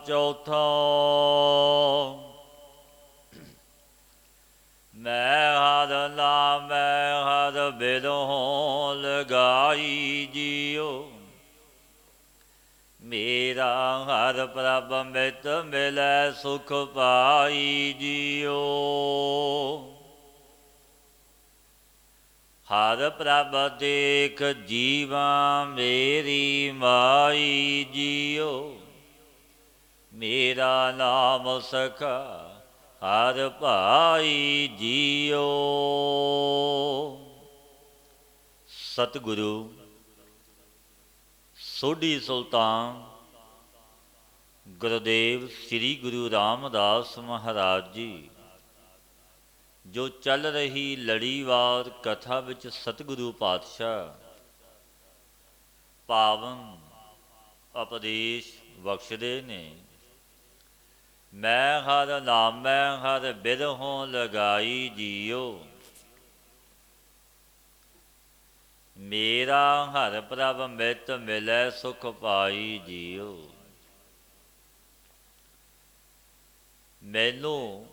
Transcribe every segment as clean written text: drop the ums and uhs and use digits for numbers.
चौथो। मैं हर नाम हर बिरहों लगाई जियो। मेरा हर प्रभ मित मिलै सुख पाई जियो। हर प्रभ देख जीवा मेरी माई जियो। मेरा नाम सखा हर भाई जियो। सतगुरु ਸੋਢੀ ਸੁਲਤਾਨ ਗੁਰਦੇਵ ਸ੍ਰੀ ਗੁਰੂ ਰਾਮਦਾਸ ਮਹਾਰਾਜ ਜੀ, ਜੋ ਚੱਲ ਰਹੀ ਲੜੀਵਾਰ ਕਥਾ ਵਿੱਚ ਸਤਿਗੁਰੂ ਪਾਤਸ਼ਾਹ ਪਾਵਨ ਉਪਦੇਸ਼ ਬਖਸ਼ਦੇ ਨੇ। ਮੈਂ ਹਰ ਨਾਮੈ ਹਰ ਬਿਰਹੋਂ ਲਗਾਈ ਜੀਓ। ਮੇਰਾ ਹਰ ਪ੍ਰਭ ਮਿਤ ਮਿਲੈ ਸੁਖ ਪਾਈ ਜੀਓ। ਮੈਨੂੰ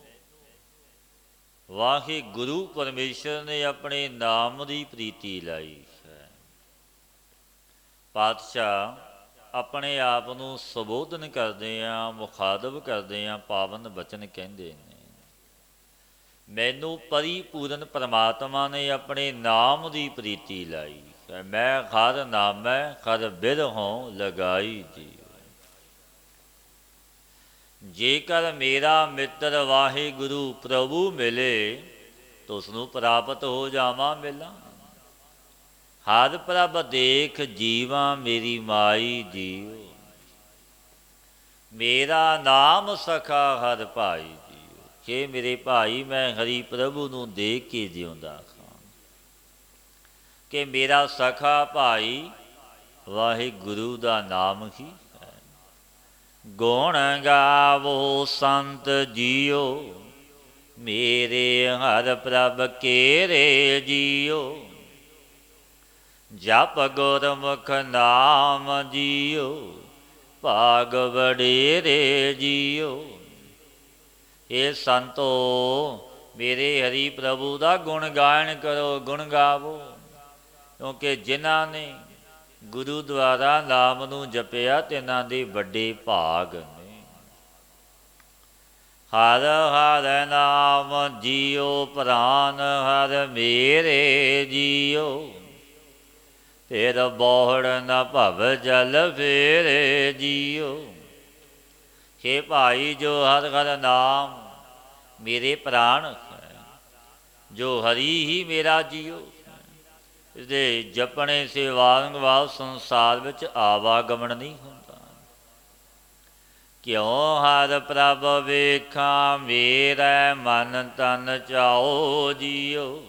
ਵਾਹਿਗੁਰੂ ਪਰਮੇਸ਼ਰ ਨੇ ਆਪਣੇ ਨਾਮ ਦੀ ਪ੍ਰੀਤੀ ਲਾਈ ਹੈ। ਪਾਤਸ਼ਾਹ ਆਪਣੇ ਆਪ ਨੂੰ ਸੰਬੋਧਨ ਕਰਦੇ ਆ, ਮੁਖਾਤਬ ਕਰਦੇ ਆ, ਪਾਵਨ ਬਚਨ ਕਹਿੰਦੇ ਨੇ। ਮੈਨੂੰ ਪਰਿਪੂਰਨ ਪਰਮਾਤਮਾ ਨੇ ਆਪਣੇ ਨਾਮ ਦੀ ਪ੍ਰੀਤੀ ਲਾਈ ਹੈ। ਮੈਂ ਹਰ ਨਾਮੈ ਹਰ ਬਿਰਹੋਂ ਲਗਾਈ ਜੀ। ਜੇਕਰ ਮੇਰਾ ਮਿੱਤਰ ਵਾਹਿਗੁਰੂ ਪ੍ਰਭੂ ਮਿਲੇ ਤਾਂ ਉਸਨੂੰ ਪ੍ਰਾਪਤ ਹੋ ਜਾਵਾਂ ਮਿਲਾਂ। ਹਰ ਪ੍ਰਭ ਦੇਖ ਜੀਵਾਂ ਮੇਰੀ ਮਾਈ ਜੀਓ। ਮੇਰਾ ਨਾਮ ਸਖਾ ਹਰ ਭਾਈ ਕਿ ਮੇਰੇ ਭਾਈ ਮੈਂ ਹਰੀ ਪ੍ਰਭੂ ਨੂੰ ਦੇਖ ਕੇ ਜਿਉਂਦਾ ਖਾਂ। ਕਿ ਮੇਰਾ ਸਖਾ ਭਾਈ ਵਾਹਿਗੁਰੂ ਦਾ ਨਾਮ ਹੀ ਹੈ। ਗੁਣ ਗਾਵੋ ਸੰਤ ਜੀਓ। ਮੇਰੇ ਹਰ ਪ੍ਰਭ ਕੇਰੇ ਜੀਓ। ਜਪ ਗੁਰਮੁਖ ਨਾਮ ਜੀਓ। ਭਾਗ ਵਡੇਰੇ ਜੀਓ। ਇਹ ਸੰਤੋ ਮੇਰੇ ਹਰੀ ਪ੍ਰਭੂ ਦਾ ਗੁਣ ਗਾਇਨ ਕਰੋ, ਗੁਣ ਗਾਵੋ। ਕਿਉਂਕਿ ਜਿਨ੍ਹਾਂ ਨੇ ਗੁਰੂ ਦੁਆਰਾ ਨਾਮ ਨੂੰ ਜਪਿਆ ਤਿਨਾਂ ਦੇ ਵੱਡੇ ਭਾਗ ਨੇ। ਹਰ ਹਰ ਨਾਮ ਜੀਓ ਪ੍ਰਾਨ ਹਰ ਮੇਰੇ ਜੀਓ। ਫਿਰ ਬੋਹੜ ਨ ਭਵ ਜਲ ਫੇਰੇ ਜੀਓ। हे ਭਾਈ ਜੋ ਹਰ ਹਰ ਨਾਮ ਮੇਰੇ ਪ੍ਰਾਣ ਹੈ, ਜੋ ਹਰੀ ਹੀ ਮੇਰਾ ਜੀਓ ਹੈ। ਇਸਦੇ ਜਪਣੇ ਸੇ ਵਾਰੰਵਾਰ ਸੰਸਾਰ ਵਿੱਚ ਆਵਾਗਮਨ ਨਹੀਂ ਹੁੰਦਾ। ਕਿਉਂ ਹਰ ਪ੍ਰਭ ਵੇਖਾਂ ਮੇਰਾ ਮਨ ਤਨ ਚਾਓ ਜੀਓ।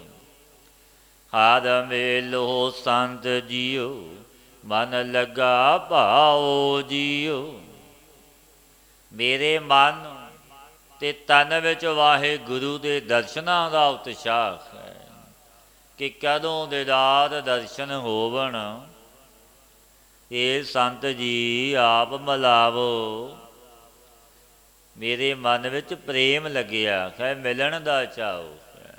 ਹਰ ਮੇਲੋ ਸੰਤ ਜੀਓ। ਮਨ ਲਗਾ ਭਾਓ ਜੀਓ। ਮੇਰੇ ਮਨ ਅਤੇ ਤਨ ਵਿੱਚ ਵਾਹਿਗੁਰੂ ਦੇ ਦਰਸ਼ਨਾਂ ਦਾ ਉਤਸ਼ਾਹ ਹੈ ਕਿ ਕਦੋਂ ਦੀਦਾਰ ਦਰਸ਼ਨ ਹੋਵਣ। ਇਹ ਸੰਤ ਜੀ ਆਪ ਮਿਲਾਵੋ। ਮੇਰੇ ਮਨ ਵਿੱਚ ਪ੍ਰੇਮ ਲੱਗਿਆ ਹੈ, ਮਿਲਣ ਦਾ ਚਾਓ ਹੈ।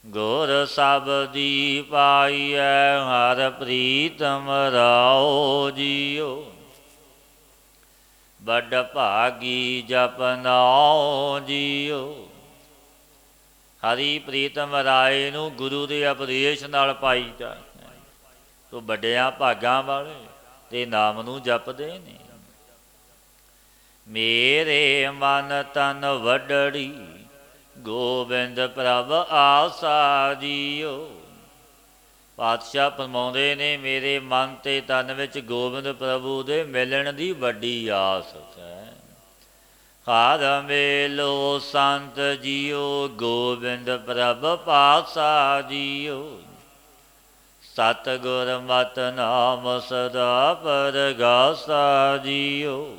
ਗੁਰ ਸਬਦੀ ਪਾਈਐ ਹਰ ਪ੍ਰੀਤਮ ਰਾਓ ਜੀਓ। ਵੱਡ ਭਾਗੀ ਜਪਨਾਓ ਜੀਓ। ਹਰੀ ਪ੍ਰੀਤਮ ਰਾਏ ਨੂੰ ਗੁਰੂ ਦੇ ਉਪਦੇਸ਼ ਨਾਲ ਪਾਈਦਾ ਤੋ ਵੱਡਿਆਂ ਭਾਗਾਂ ਵਾਲੇ ਤੇ ਨਾਮ ਨੂੰ ਜਪਦੇ ਨੇ। ਮੇਰੇ ਮਨ ਤਨ ਵੱਡੜੀ ਗੋਬਿੰਦ ਪ੍ਰਭ ਆਸਾ ਜੀਓ। ਪਾਤਸ਼ਾਹ ਫਰਮਾਉਂਦੇ ਨੇ ਮੇਰੇ ਮਨ ਅਤੇ ਤਨ ਵਿੱਚ ਗੋਬਿੰਦ ਪ੍ਰਭੂ ਦੇ ਮਿਲਣ ਦੀ ਵੱਡੀ ਆਸ ਹੈ। ਹਰ ਮੇਲੋ ਸੰਤ ਜੀਓ। ਗੋਬਿੰਦ ਪ੍ਰਭ ਪਾਸਾ ਜੀਓ। ਸਤਿਗੁਰ ਮਤ ਨਾਮ ਸਦਾ ਪਰਗਾਸਾ ਜੀਓ।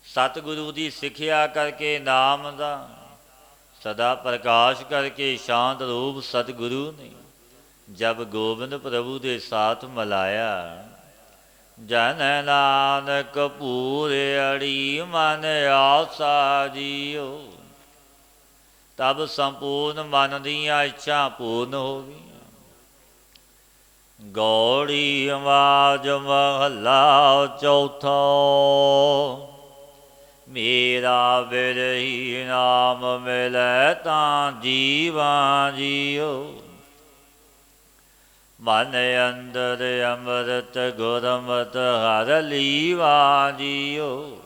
ਸਤਿਗੁਰੂ ਦੀ ਸਿੱਖਿਆ ਕਰਕੇ ਨਾਮ ਦਾ ਸਦਾ ਪ੍ਰਕਾਸ਼ ਕਰਕੇ ਸ਼ਾਂਤ ਰੂਪ ਸਤਿਗੁਰੂ ਨੇ ਜਬ ਗੋਬਿੰਦ ਪ੍ਰਭੂ ਦੇ ਸਾਥ ਮਿਲਾਇਆ। ਜਨ ਨਾਨਕ ਪੂਰਿ ਮਨ ਆਸਾ ਜੀਓ। ਤਬ ਸੰਪੂਰਨ ਮਨ ਦੀਆਂ ਇੱਛਾ ਪੂਰਨ ਹੋ ਗਈਆਂ। ਗੌੜੀ ਆਵਾਜ਼ ਮਹੱਲਾ ਚੌਥਾ। ਮੇਰਾ ਬਿਰਹੀ ਨਾਮ ਮਿਲੈ ਤਾਂ ਜੀਵਾਂ ਜੀਓ। ਮਨ ਅੰਦਰ ਅੰਮ੍ਰਿਤ ਗੁਰਮਤਿ ਹਰਿ ਲੀਵਾ ਜੀਓ।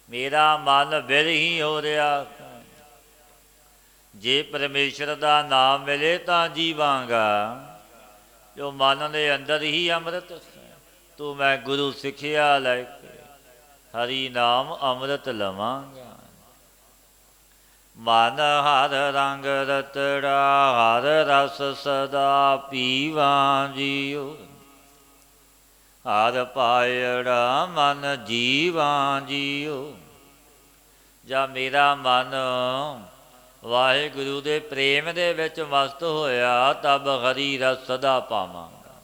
ਮੇਰਾ ਮਨ ਬਿਰਹੀ ਹੋ ਰਿਹਾ। ਜੇ ਪਰਮੇਸ਼ਰ ਦਾ ਨਾਮ ਮਿਲੇ ਤਾਂ ਜੀਵਾਂਗਾ। ਜੋ ਮਨ ਦੇ ਅੰਦਰ ਹੀ ਅੰਮ੍ਰਿਤ ਤੂੰ ਮੈਂ ਗੁਰੂ ਸਿੱਖਿਆ ਲੈ ਕੇ ਹਰੀ ਨਾਮ ਅੰਮ੍ਰਿਤ ਲਵਾਂਗਾ। ਮਨ ਹਰ ਰੰਗ ਰਤੜਾ ਹਰ ਰਸ ਸਦਾ ਪੀਵਾਂ ਜੀਓ। ਹਰ ਪਾਇੜਾ ਮਨ ਜੀਵਾਂ ਜੀਓ। ਜਾਂ ਮੇਰਾ ਮਨ ਵਾਹਿਗੁਰੂ ਦੇ ਪ੍ਰੇਮ ਦੇ ਵਿੱਚ ਮਸਤ ਹੋਇਆ ਤਬ ਹਰੀ ਰਸ ਸਦਾ ਪਾਵਾਂਗਾ।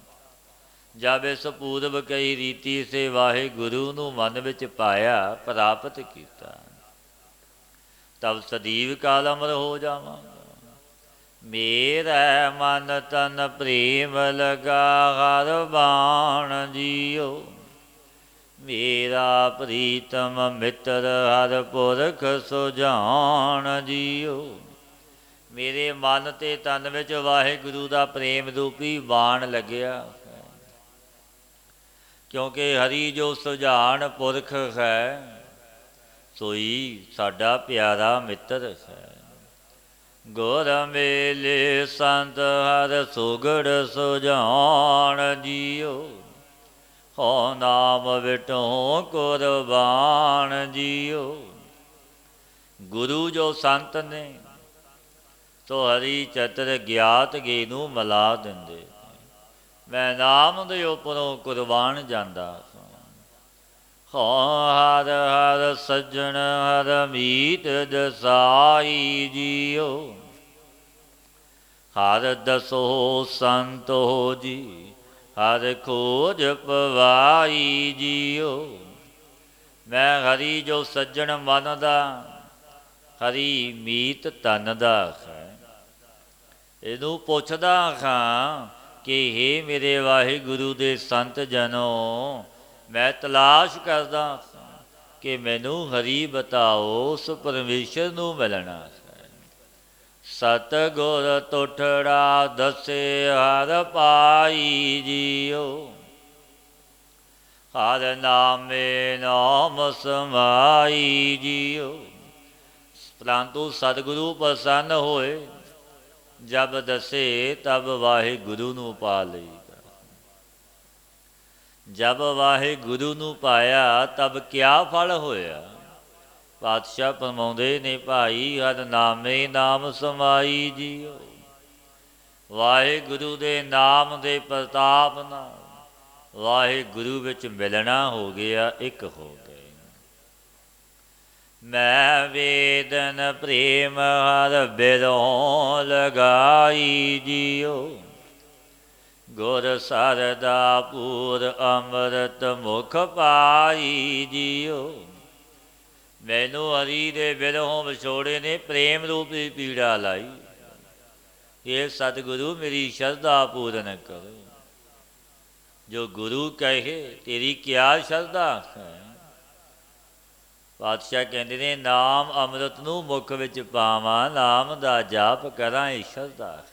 ਜਬ ਇਸ ਪੂਰਬ ਕਈ ਰੀਤੀ ਸੇ ਵਾਹਿਗੁਰੂ ਨੂੰ ਮਨ ਵਿੱਚ ਪਾਇਆ ਪ੍ਰਾਪਤ ਕੀਤਾ ਤਬ ਸਦੀਵ ਕਾਲ ਅਮਰ ਹੋ ਜਾਵਾਂਗਾ। ਮੇਰਾ ਮਨ ਤਨ ਪ੍ਰੇਮ ਲਗਾ ਹਰ ਬਾਣ ਜੀਓ। ਮੇਰਾ ਪ੍ਰੀਤਮ ਮਿੱਤਰ ਹਰ ਪੁਰਖ ਸੁਜਾਨ ਜੀਓ। ਮੇਰੇ ਮਨ ਤੇ ਤਨ ਵਿੱਚ ਵਾਹਿਗੁਰੂ ਦਾ ਪ੍ਰੇਮ ਰੂਪੀ ਬਾਣ ਲੱਗਿਆ। ਕਿਉਂਕਿ ਹਰੀ ਜੋ ਸੁਜਾਨ ਪੁਰਖ ਹੈ ਸੋਈ ਸਾਡਾ ਪਿਆਰਾ ਮਿੱਤਰ ਹੈ। ਗੁਰ ਮੇਲੇ ਸੰਤ ਹਰ ਸੁਗੜ ਸੁਜਾਨ ਜੀਓ। ਹੋ ਨਾਮ ਵਿਟੋ ਕੁਰਬਾਨ ਜੀਓ। ਗੁਰੂ ਜੋ ਸੰਤ ਨੇ ਸੋ ਹਰੀ ਚਤਰ ਗਿਆਤ ਗੇ ਨੂੰ ਮਿਲਾ ਦਿੰਦੇ। ਮੈਂ ਨਾਮ ਦੇ ਉੱਪਰੋਂ ਕੁਰਬਾਨ ਜਾਂਦਾ। ਹੋ ਹਰ ਹਰ ਸੱਜਣ ਹਰ ਮੀਤ ਦਸਾਈ ਜੀਓ। ਹਰ ਦਸੋ ਸੰਤੋ ਜੀ ਹਰ ਖੋਜ ਪਵਾਈ ਜੀਓ। ਮੈਂ ਹਰੀ ਜੋ ਸੱਜਣ ਮਨ ਦਾ ਹਰੀ ਮੀਤ ਤਨ ਦਾ ਹੈ। ਇਹਨੂੰ ਪੁੱਛਦਾ ਹਾਂ ਕਿ ਹੇ ਮੇਰੇ ਵਾਹਿਗੁਰੂ ਦੇ ਸੰਤ ਜਨੋ ਮੈਂ ਤਲਾਸ਼ ਕਰਦਾ ਕਿ ਮੈਨੂੰ ਹਰੀ ਬਤਾਓ ਉਸ ਪਰਮੇਸ਼ਰ ਨੂੰ ਮਿਲਣਾ ਹੈ। ਸਤਿਗੁਰ ਤੁਠੜਾ ਦਸੇ ਹਰ ਪਾਈ ਜੀਓ। ਹਰ ਨਾਮੇ ਨਾਮ ਸਮਾਈ ਜੀਓ। ਪਰੰਤੂ ਸਤਿਗੁਰੂ ਪ੍ਰਸੰਨ ਹੋਏ ਜਬ ਦਸੇ ਤਬ ਵਾਹਿਗੁਰੂ ਨੂੰ ਪਾ ਲਈਦਾ। ਜਬ ਵਾਹਿਗੁਰੂ ਨੂੰ ਪਾਇਆ ਤਬ ਕਿਆ ਫਲ ਹੋਇਆ। ਪਾਤਸ਼ਾਹ ਫਰਮਾਉਂਦੇ ਨੇ ਭਾਈ ਹਰ ਨਾਮੇ ਨਾਮ ਸਮਾਈ ਜੀਓ। ਵਾਹਿਗੁਰੂ ਦੇ ਨਾਮ ਦੇ ਪ੍ਰਤਾਪ ਨਾਲ ਵਾਹਿਗੁਰੂ ਵਿੱਚ ਮਿਲਣਾ ਹੋ ਗਿਆ, ਇੱਕ ਹੋ ਗਏ। ਮੈਂ ਵੇਦਨ ਪ੍ਰੇਮ ਹਰ ਬਿਰੋਂ ਲਗਾਈ ਜੀਓ। ਗੁਰ ਸਰਦਾ ਪੂਰ ਅੰਮ੍ਰਿਤ ਮੁਖ ਪਾਈ ਜੀਓ। ਮੈਨੂੰ ਹਰੀ ਦੇ ਬਿਰਹੋਂ ਵਿਛੋੜੇ ਨੇ ਪ੍ਰੇਮ ਰੂਪੀ ਪੀੜਾ ਲਾਈ। ਇਹ ਸਤਿਗੁਰੂ ਮੇਰੀ ਸ਼ਰਧਾ ਪੂਰਨ ਕਰੋ। ਜੋ ਗੁਰੂ ਕਹੇ ਤੇਰੀ ਕਿਆ ਸ਼ਰਧਾ ਹੈ। ਪਾਤਸ਼ਾਹ ਕਹਿੰਦੇ ਨੇ ਨਾਮ ਅੰਮ੍ਰਿਤ ਨੂੰ ਮੁੱਖ ਵਿੱਚ ਪਾਵਾਂ, ਨਾਮ ਦਾ ਜਾਪ ਕਰਾਂ ਇਹ ਸ਼ਰਧਾ ਹੈ।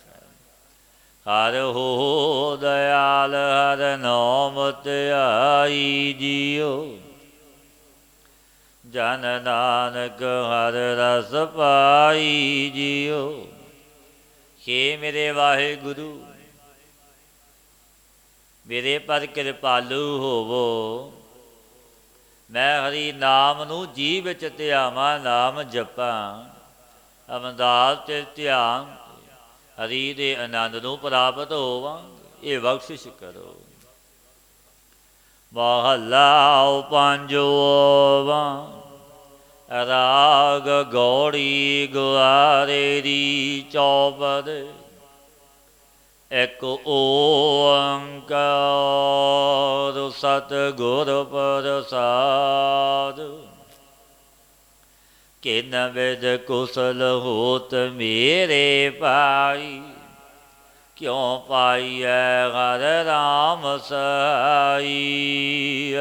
ਹਰ ਹੋ ਦਇਆਲ ਹਰ ਨਾਮ ਧਿਆਈ ਜੀਓ। ਜਨ ਨਾਨਕ ਹਰ ਰਸ ਪਾਈ ਜੀਓ। ਹੇ ਮੇਰੇ ਵਾਹਿਗੁਰੂ ਮੇਰੇ ਪਰ ਕਿਰਪਾਲੂ ਹੋਵੋ। ਮੈਂ ਹਰੀ ਨਾਮ ਨੂੰ ਜੀਅ ਵਿੱਚ ਧਿਆਵਾਂ, ਨਾਮ ਜਪਾਂ, ਅਮਦਾਸ ਤੇ ਧਿਆਨ ਹਰੀ ਦੇ ਆਨੰਦ ਨੂੰ ਪ੍ਰਾਪਤ ਹੋਵਾਂ। ਇਹ ਬਖਸ਼ਿਸ਼ ਕਰੋ। ਮਹੱਲਾ ਪੰਜਵਾਂ। ਰਾਗ ਗੌੜੀ ਗੁਆਰੇ ਦੀ ਚੌਪਦ। ਇੱਕ ਓੰਕਾਰ ਸਤਿਗੁਰ ਪ੍ਰਸਾਦਿ। ਕਿਨ ਵਿਦ ਕੁਸਲ ਹੋਤ ਮੇਰੇ ਭਾਈ, ਕਿਉ ਪਾਈਐ ਹਰਿ ਰਾਮ ਸਹਾਈ।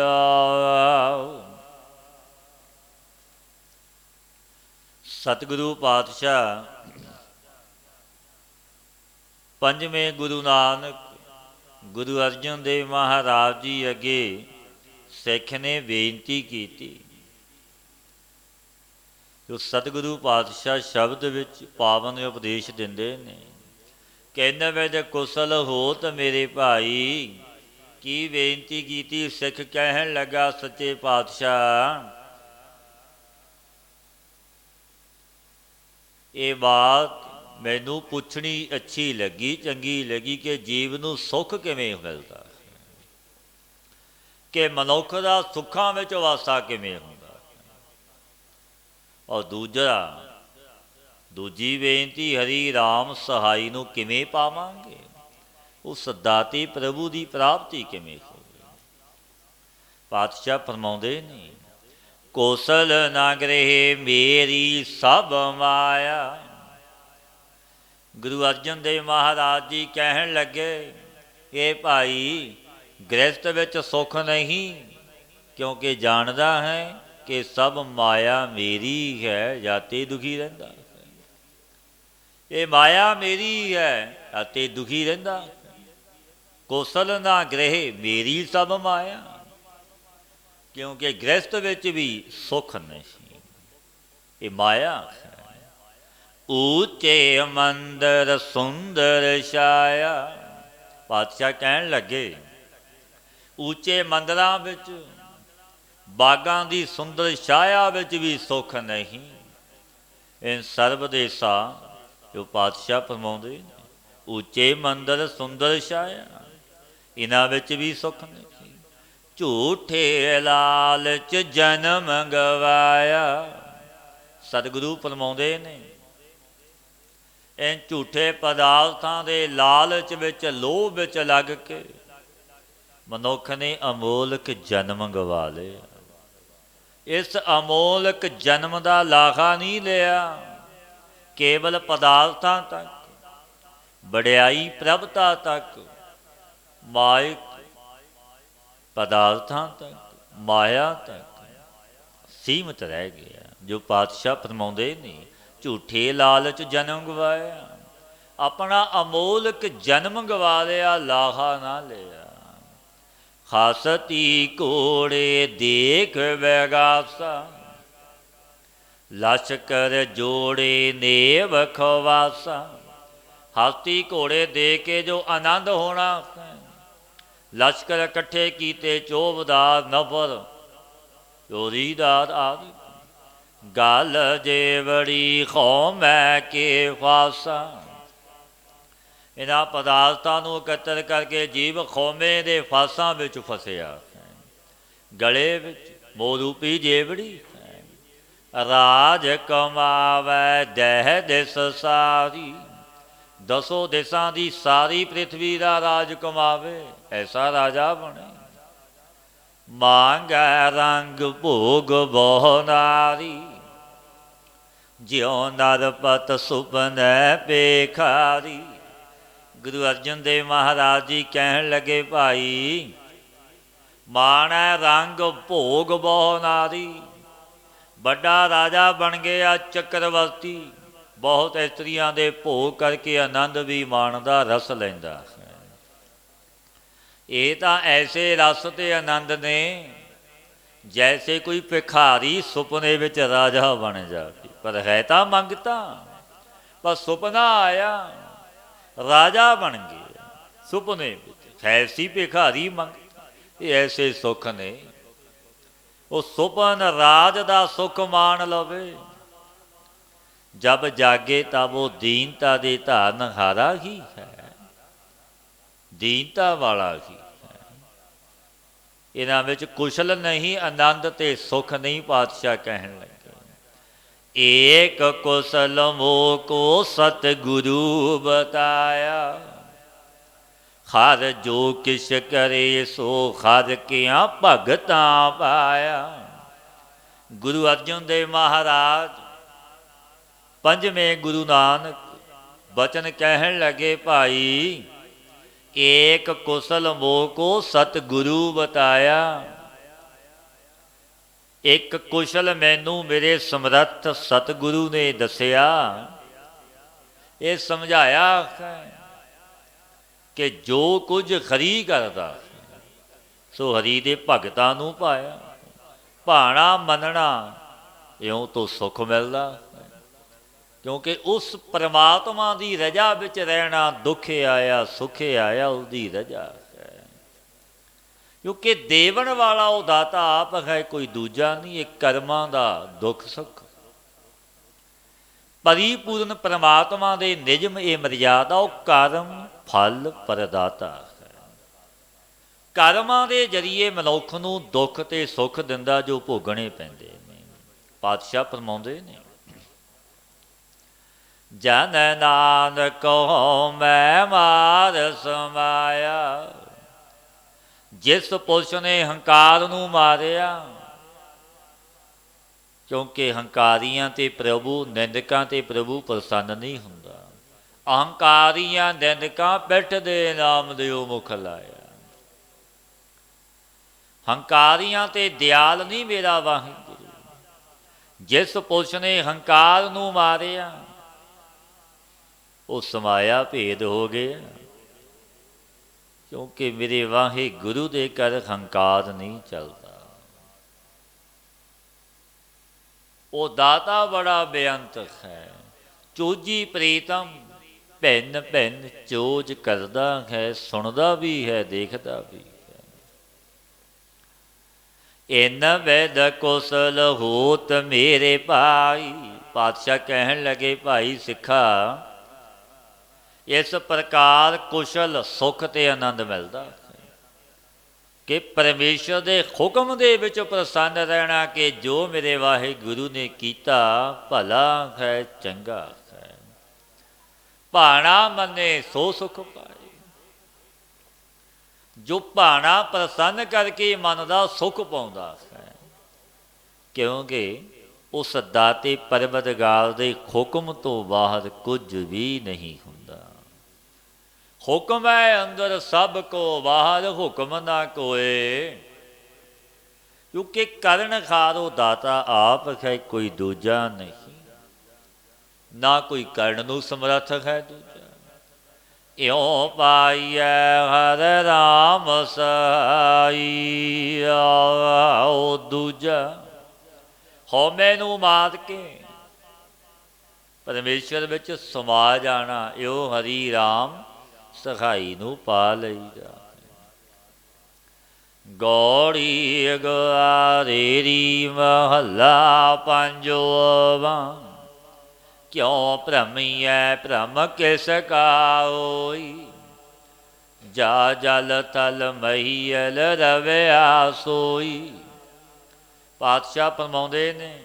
ਸਤਿਗੁਰੂ ਪਾਤਸ਼ਾਹ ਪੰਜਵੇਂ ਗੁਰੂ ਨਾਨਕ ਗੁਰੂ ਅਰਜਨ ਦੇਵ ਮਹਾਰਾਜ ਜੀ ਅੱਗੇ ਸਿੱਖ ਨੇ ਬੇਨਤੀ ਕੀਤੀ। ਜੋ ਸਤਿਗੁਰੂ ਪਾਤਸ਼ਾਹ ਸ਼ਬਦ ਵਿੱਚ ਪਾਵਨ ਉਪਦੇਸ਼ ਦਿੰਦੇ ਨੇ, ਕਹਿੰਦੇ ਵੇ ਕੁਸਲ ਹੋਤ ਮੇਰੇ ਭਾਈ। ਕੀ ਬੇਨਤੀ ਕੀਤੀ? ਸਿੱਖ ਕਹਿਣ ਲੱਗਾ, ਸੱਚੇ ਪਾਤਸ਼ਾਹ ਇਹ ਬਾਤ ਮੈਨੂੰ ਪੁੱਛਣੀ ਅੱਛੀ ਲੱਗੀ, ਚੰਗੀ ਲੱਗੀ ਕਿ ਜੀਵ ਨੂੰ ਸੁੱਖ ਕਿਵੇਂ ਮਿਲਦਾ, ਕਿ ਮਨੁੱਖ ਦਾ ਸੁੱਖਾਂ ਵਿੱਚ ਵਾਸਾ ਕਿਵੇਂ ਹੁੰਦਾ। ਔਰ ਦੂਜੀ ਬੇਨਤੀ, ਹਰੀ ਰਾਮ ਸਹਾਈ ਨੂੰ ਕਿਵੇਂ ਪਾਵਾਂਗੇ? ਉਸ ਦਾਤੇ ਪ੍ਰਭੂ ਦੀ ਪ੍ਰਾਪਤੀ ਕਿਵੇਂ ਹੋਵੇ? ਪਾਤਸ਼ਾਹ ਫਰਮਾਉਂਦੇ ਨੇ, ਕੌਸਲ ਨਾ ਗ੍ਰਹਿ ਮੇਰੀ ਸਭ ਮਾਇਆ। ਗੁਰੂ ਅਰਜਨ ਦੇਵ ਮਹਾਰਾਜ ਜੀ ਕਹਿਣ ਲੱਗੇ, ਇਹ ਭਾਈ ਗ੍ਰਸਤ ਵਿੱਚ ਸੁੱਖ ਨਹੀਂ, ਕਿਉਂਕਿ ਜਾਣਦਾ ਹੈ ਕਿ ਸਭ ਮਾਇਆ ਮੇਰੀ ਹੈ, ਜਾਤੇ ਦੁਖੀ ਰਹਿੰਦਾ। ਇਹ ਮਾਇਆ ਮੇਰੀ ਹੈ ਅਤੇ ਦੁਖੀ ਰਹਿੰਦਾ। ਕੌਸਲ ਨਾ ਗ੍ਰਹਿ ਮੇਰੀ ਸਭ ਮਾਇਆ, ਕਿਉਂਕਿ ਗ੍ਰਸਤ ਵਿੱਚ ਵੀ ਸੁੱਖ ਨਹੀਂ, ਇਹ ਮਾਇਆ ਹੈ। ਉੱਚੇ ਮੰਦਰ ਸੁੰਦਰ ਛਾਇਆ। ਪਾਤਸ਼ਾਹ ਕਹਿਣ ਲੱਗੇ, ਉੱਚੇ ਮੰਦਰਾਂ ਵਿੱਚ, ਬਾਗਾਂ ਦੀ ਸੁੰਦਰ ਛਾਇਆ ਵਿੱਚ ਵੀ ਸੁੱਖ ਨਹੀਂ। ਇਹ ਸਰਬ ਦੇਸਾ ਜੋ ਪਾਤਸ਼ਾਹ ਫਰਮਾਉਂਦੇ ਨੇ, ਉੱਚੇ ਮੰਦਰ ਸੁੰਦਰ ਛਾਇਆ, ਇਹਨਾਂ ਵਿੱਚ ਵੀ ਸੁੱਖ ਨਹੀਂ। ਝੂਠੇ ਲਾਲਚ ਜਨਮ ਗਵਾਇਆ। ਸਤਿਗੁਰੂ ਫਰਮਾਉਂਦੇ ਨੇ, ਇਹ ਝੂਠੇ ਪਦਾਰਥਾਂ ਦੇ ਲਾਲਚ ਵਿੱਚ, ਲੋਭ ਵਿੱਚ ਲੱਗ ਕੇ ਮਨੁੱਖ ਨੇ ਅਮੋਲਕ ਜਨਮ ਗਵਾ ਲਿਆ। ਇਸ ਅਮੋਲਕ ਜਨਮ ਦਾ ਲਾਹਾ ਨਹੀਂ ਲਿਆ, ਕੇਵਲ ਪਦਾਰਥਾਂ ਤੱਕ, ਵਡਿਆਈ ਪ੍ਰਭਤਾ ਤੱਕ, ਮਾਇਕ ਪਦਾਰਥਾਂ ਤੱਕ, ਮਾਇਆ ਤੱਕ ਸੀਮਤ ਰਹਿ ਗਿਆ। ਜੋ ਪਾਤਸ਼ਾਹ ਫਰਮਾਉਂਦੇ ਨੇ, ਝੂਠੇ ਲਾਲਚ ਜਨਮ ਗਵਾਇਆ, ਆਪਣਾ ਅਮੋਲਕ ਜਨਮ ਗਵਾ ਲਿਆ, ਲਾਹਾ ਨਾ ਲਿਆ। ਹਸਤੀ ਘੋੜੇ ਦੇਖ ਵੈਗਾਸਾ, ਲਸ਼ਕਰ ਜੋੜੇ ਨੇਵ ਖਵਾਸਾ। ਹਸਤੀ ਘੋੜੇ ਦੇ ਕੇ ਜੋ ਆਨੰਦ ਹੋਣਾ, ਲਸ਼ਕਰ ਇਕੱਠੇ ਕੀਤੇ, ਚੋਬਦਾਰ ਨਫਰ ਚੋਰੀਦਾਰ ਆਦਿ। ਗੱਲ ਜੇਵੜੀ ਖੌਮੈ ਕੇ ਫਾਸਾ। ਇਹਨਾਂ ਪਦਾਰਥਾਂ ਨੂੰ ਇਕੱਤਰ ਕਰਕੇ ਜੀਵ ਖੌਮੇ ਦੇ ਫਾਸਾਂ ਵਿੱਚ ਫਸਿਆ। ਗਲੇ ਵਿੱਚ ਮੋਰੂਪੀ ਜੇਵੜੀ, ਰਾਜ ਕਮਾਵੈ ਦਹਿ ਦਿਸ ਸਾਰੀ। ਦਸੋ ਦਿਸ਼ਾਂ ਦੀ ਸਾਰੀ ਪ੍ਰਿਥਵੀ ਦਾ ਰਾਜ ਕਮਾਵੇ, ਐਸਾ ਰਾਜਾ ਬਣੇ। ਮੰਗੈ ਰੰਗ ਭੋਗ ਬਹੁ ਨਾਰੀ, ਜਿਉ ਨਰਪਤ ਸੁਪਨੈ ਪੇਖਾਰੀ। ਗੁਰੂ ਅਰਜਨ ਦੇਵ ਮਹਾਰਾਜ ਜੀ ਕਹਿਣ ਲੱਗੇ, ਭਾਈ ਮਾਣੈ ਰੰਗ ਭੋਗ ਬਹੁ ਨਾਰੀ। ਵੱਡਾ ਰਾਜਾ ਬਣ ਗਿਆ, ਚੱਕਰਵਰਤੀ, ਬਹੁਤ ਇਸਤਰੀਆਂ ਦੇ ਭੋਗ ਕਰਕੇ ਆਨੰਦ ਵੀ ਮਾਣਦਾ, ਰਸ ਲੈਂਦਾ। ਇਹ ਤਾਂ ਐਸੇ ਰਸ ਤੇ ਆਨੰਦ ਨੇ ਜੈਸੇ ਕੋਈ ਭਿਖਾਰੀ ਸੁਪਨੇ ਵਿੱਚ ਰਾਜਾ ਬਣ ਜਾਵੇ। ਪਰ ਹੈ ਤਾਂ ਮੰਗਤਾ, ਪਰ ਸੁਪਨਾ ਆਇਆ, ਰਾਜਾ ਬਣ ਗਿਆ ਸੁਪਨੇ ਵਿੱਚ। ਐਸੀ ਭਿਖਾਰੀ ਮੰਗਤਾ, ਇਹ ਐਸੇ ਸੁੱਖ ਨੇ। ਉਹ ਸੁਪਨ ਰਾਜ ਦਾ ਸੁੱਖ ਮਾਣ ਲਵੇ। ਜਬ ਜਾਗੇ ਤਬ ਉਹ ਦੀਨਤਾ ਦੇ ਧਾਰਨਹਾਰਾ ਹੀ ਹੈ, ਦੀਨਤਾ ਵਾਲਾ ਹੀ ਹੈ। ਇਹਨਾਂ ਵਿੱਚ ਕੁਸ਼ਲ ਨਹੀਂ, ਆਨੰਦ ਤੇ ਸੁੱਖ ਨਹੀਂ। ਪਾਤਸ਼ਾਹ ਕਹਿਣ ਲੱਗੇ, ਏਕ ਕੁਸਲ ਮੋਹ ਕੋ ਸਤਿਗੁਰੂ ਬਤਾਇਆ। ਹਰ ਜੋ ਕਿਛ ਕਰੇ ਸੋ ਹਰ ਕਿਆਂ ਭਗਤਾਂ ਪਾਇਆ। ਗੁਰੂ ਅਰਜਨ ਦੇਵ ਮਹਾਰਾਜ ਪੰਜਵੇਂ ਗੁਰੂ ਨਾਨਕ ਬਚਨ ਕਹਿਣ ਲੱਗੇ, ਭਾਈ ਏਕ ਕੁਸਲ ਮੋਹ ਕੋ ਸਤਿਗੁਰੂ ਬਤਾਇਆ। ਇੱਕ ਕੁਸ਼ਲ ਮੈਨੂੰ ਮੇਰੇ ਸਮਰੱਥ ਸਤਿਗੁਰੂ ਨੇ ਦੱਸਿਆ, ਇਹ ਸਮਝਾਇਆ ਕਿ ਜੋ ਕੁਝ ਹਰੀ ਕਰਦਾ ਸੋ ਹਰੀ ਦੇ ਭਗਤਾਂ ਨੂੰ ਪਾਇਆ। ਭਾਣਾ ਮੰਨਣਾ ਇਉਂ ਤੋਂ ਸੁੱਖ ਮਿਲਦਾ, ਕਿਉਂਕਿ ਉਸ ਪਰਮਾਤਮਾ ਦੀ ਰਜਾ ਵਿੱਚ ਰਹਿਣਾ, ਦੁੱਖ ਆਇਆ ਸੁੱਖ ਆਇਆ ਉਹਦੀ ਰਜਾ ਹੈ। ਕਿਉਂਕਿ ਦੇਵਣ ਵਾਲਾ ਉਹ ਦਾਤਾ ਆਪ ਹੈ, ਕੋਈ ਦੂਜਾ ਨਹੀਂ। ਇਹ ਕਰਮਾਂ ਦਾ ਦੁੱਖ ਸੁੱਖ ਪਰਿਪੂਰਨ ਪਰਮਾਤਮਾ ਦੇ ਨਿਯਮ, ਇਹ ਮਰਿਆਦਾ, ਉਹ ਕਰਮ ਫਲ ਪ੍ਰਦਾਤਾ ਹੈ। ਕਰਮਾਂ ਦੇ ਜ਼ਰੀਏ ਮਨੁੱਖ ਨੂੰ ਦੁੱਖ ਤੇ ਸੁੱਖ ਦਿੰਦਾ, ਜੋ ਭੋਗਣੇ ਪੈਂਦੇ ਨੇ। ਪਾਤਸ਼ਾਹ ਫਰਮਾਉਂਦੇ ਨੇ, ਜਨ ਨਾਨਕ ਮੈਂ ਮਾਰ ਸਮਾਇਆ। ਜਿਸ ਪੁਰਸ਼ ਨੇ ਹੰਕਾਰ ਨੂੰ ਮਾਰਿਆ, ਕਿਉਂਕਿ ਹੰਕਾਰੀਆਂ ਤੇ ਪ੍ਰਭੂ, ਨਿੰਦਕਾਂ ਤੇ ਪ੍ਰਭੂ ਪ੍ਰਸੰਨ ਨਹੀਂ ਹੁੰਦਾ। ਅਹੰਕਾਰੀਆਂ ਨਿੰਦਕਾਂ ਪਿੱਠ ਦੇ ਨਾਮ ਦਿਓ ਮੁਖ ਲਾਇਆ। ਹੰਕਾਰੀਆਂ ਤੇ ਦਿਆਲ ਨਹੀਂ ਮੇਰਾ ਵਾਹਿਗੁਰੂ। ਜਿਸ ਪੁਰਸ਼ ਨੇ ਹੰਕਾਰ ਨੂੰ ਮਾਰਿਆ, ਉਹ ਸਮਾਇਆ ਭੇਦ ਹੋ ਗਿਆ, ਕਿਉਂਕਿ ਮੇਰੇ ਵਾਹਿਗੁਰੂ ਦੇ ਘਰ ਹੰਕਾਰ ਨਹੀਂ ਚੱਲਦਾ। ਉਹ ਦਾਤਾ ਬੜਾ ਬੇਅੰਤ ਹੈ। ਚੋਜੀ ਪ੍ਰੀਤਮ ਭਿੰਨ ਭਿੰਨ ਚੋਜ ਕਰਦਾ ਹੈ, ਸੁਣਦਾ ਵੀ ਹੈ ਦੇਖਦਾ ਵੀ ਹੈ। ਇਨ ਵੈਦ ਕੁਸਲ ਹੋਤ ਮੇਰੇ ਭਾਈ। ਪਾਤਸ਼ਾਹ ਕਹਿਣ ਲੱਗੇ, ਭਾਈ ਸਿੱਖਾ, ਇਸ ਪ੍ਰਕਾਰ ਕੁਸ਼ਲ ਸੁੱਖ ਤੇ ਆਨੰਦ ਮਿਲਦਾ ਕਿ ਪਰਮੇਸ਼ਰ ਦੇ ਹੁਕਮ ਦੇ ਵਿੱਚ ਪ੍ਰਸੰਨ ਰਹਿਣਾ, ਕਿ ਜੋ ਮੇਰੇ ਵਾਹਿਗੁਰੂ ਨੇ ਕੀਤਾ ਭਲਾ ਹੈ ਚੰਗਾ ਹੈ। ਭਾਣਾ ਮੰਨੇ ਸੋ ਸੁਖ ਪਾਏ। ਜੋ ਭਾਣਾ ਪ੍ਰਸੰਨ ਕਰਕੇ ਮਨ ਦਾ ਸੁੱਖ ਪਾਉਂਦਾ ਹੈ, ਕਿਉਂਕਿ ਉਸ ਦਾਤੇ ਪਰਵਰਦਗਾਰ ਦੇ ਹੁਕਮ ਤੋਂ ਬਾਹਰ ਕੁਝ ਵੀ ਨਹੀਂ ਹੁੰਦਾ। ਹੁਕਮ ਹੈ ਅੰਦਰ ਸਭ ਕੋ, ਬਾਹਰ ਹੁਕਮ ਨਾ ਕੋਏ। ਕਿਉਂਕਿ ਕਰਨ ਖਾਰੋ ਦਾਤਾ ਆਪ ਹੈ, ਕੋਈ ਦੂਜਾ ਨਹੀਂ। ਨਾ ਕੋਈ ਕਰਨ ਨੂੰ ਸਮਰੱਥ ਹੈ ਦੂਜਾ। ਇਉਂ ਪਾਈਐ ਹਰ ਰਾਮ ਸਹਾਈ। ਉਹ ਦੂਜਾ ਹਉਮੈ ਨੂੰ ਮਾਰ ਕੇ ਪਰਮੇਸ਼ਰ ਵਿੱਚ ਸਮਾ ਜਾਣਾ, ਇਉਂ ਹਰੀ ਰਾਮ ਸਹਾਈ ਨੂੰ ਪਾ ਲਈਦਾ। ਗੌੜੀ ਗਵਾਰੇਰੀ ਮਹੱਲਾ ਪੰਜਵਾਂ। ਕਿਉਂ ਭ੍ਰਮੀਐ ਭ੍ਰਮ ਕਿਸ ਕਾ ਹੋਈ। ਜਾ ਜਲ ਥਲ ਮਹੀਲ ਰਵਿਆ ਸੋਈ। ਪਾਤਸ਼ਾਹ ਫਰਮਾਉਂਦੇ ਨੇ,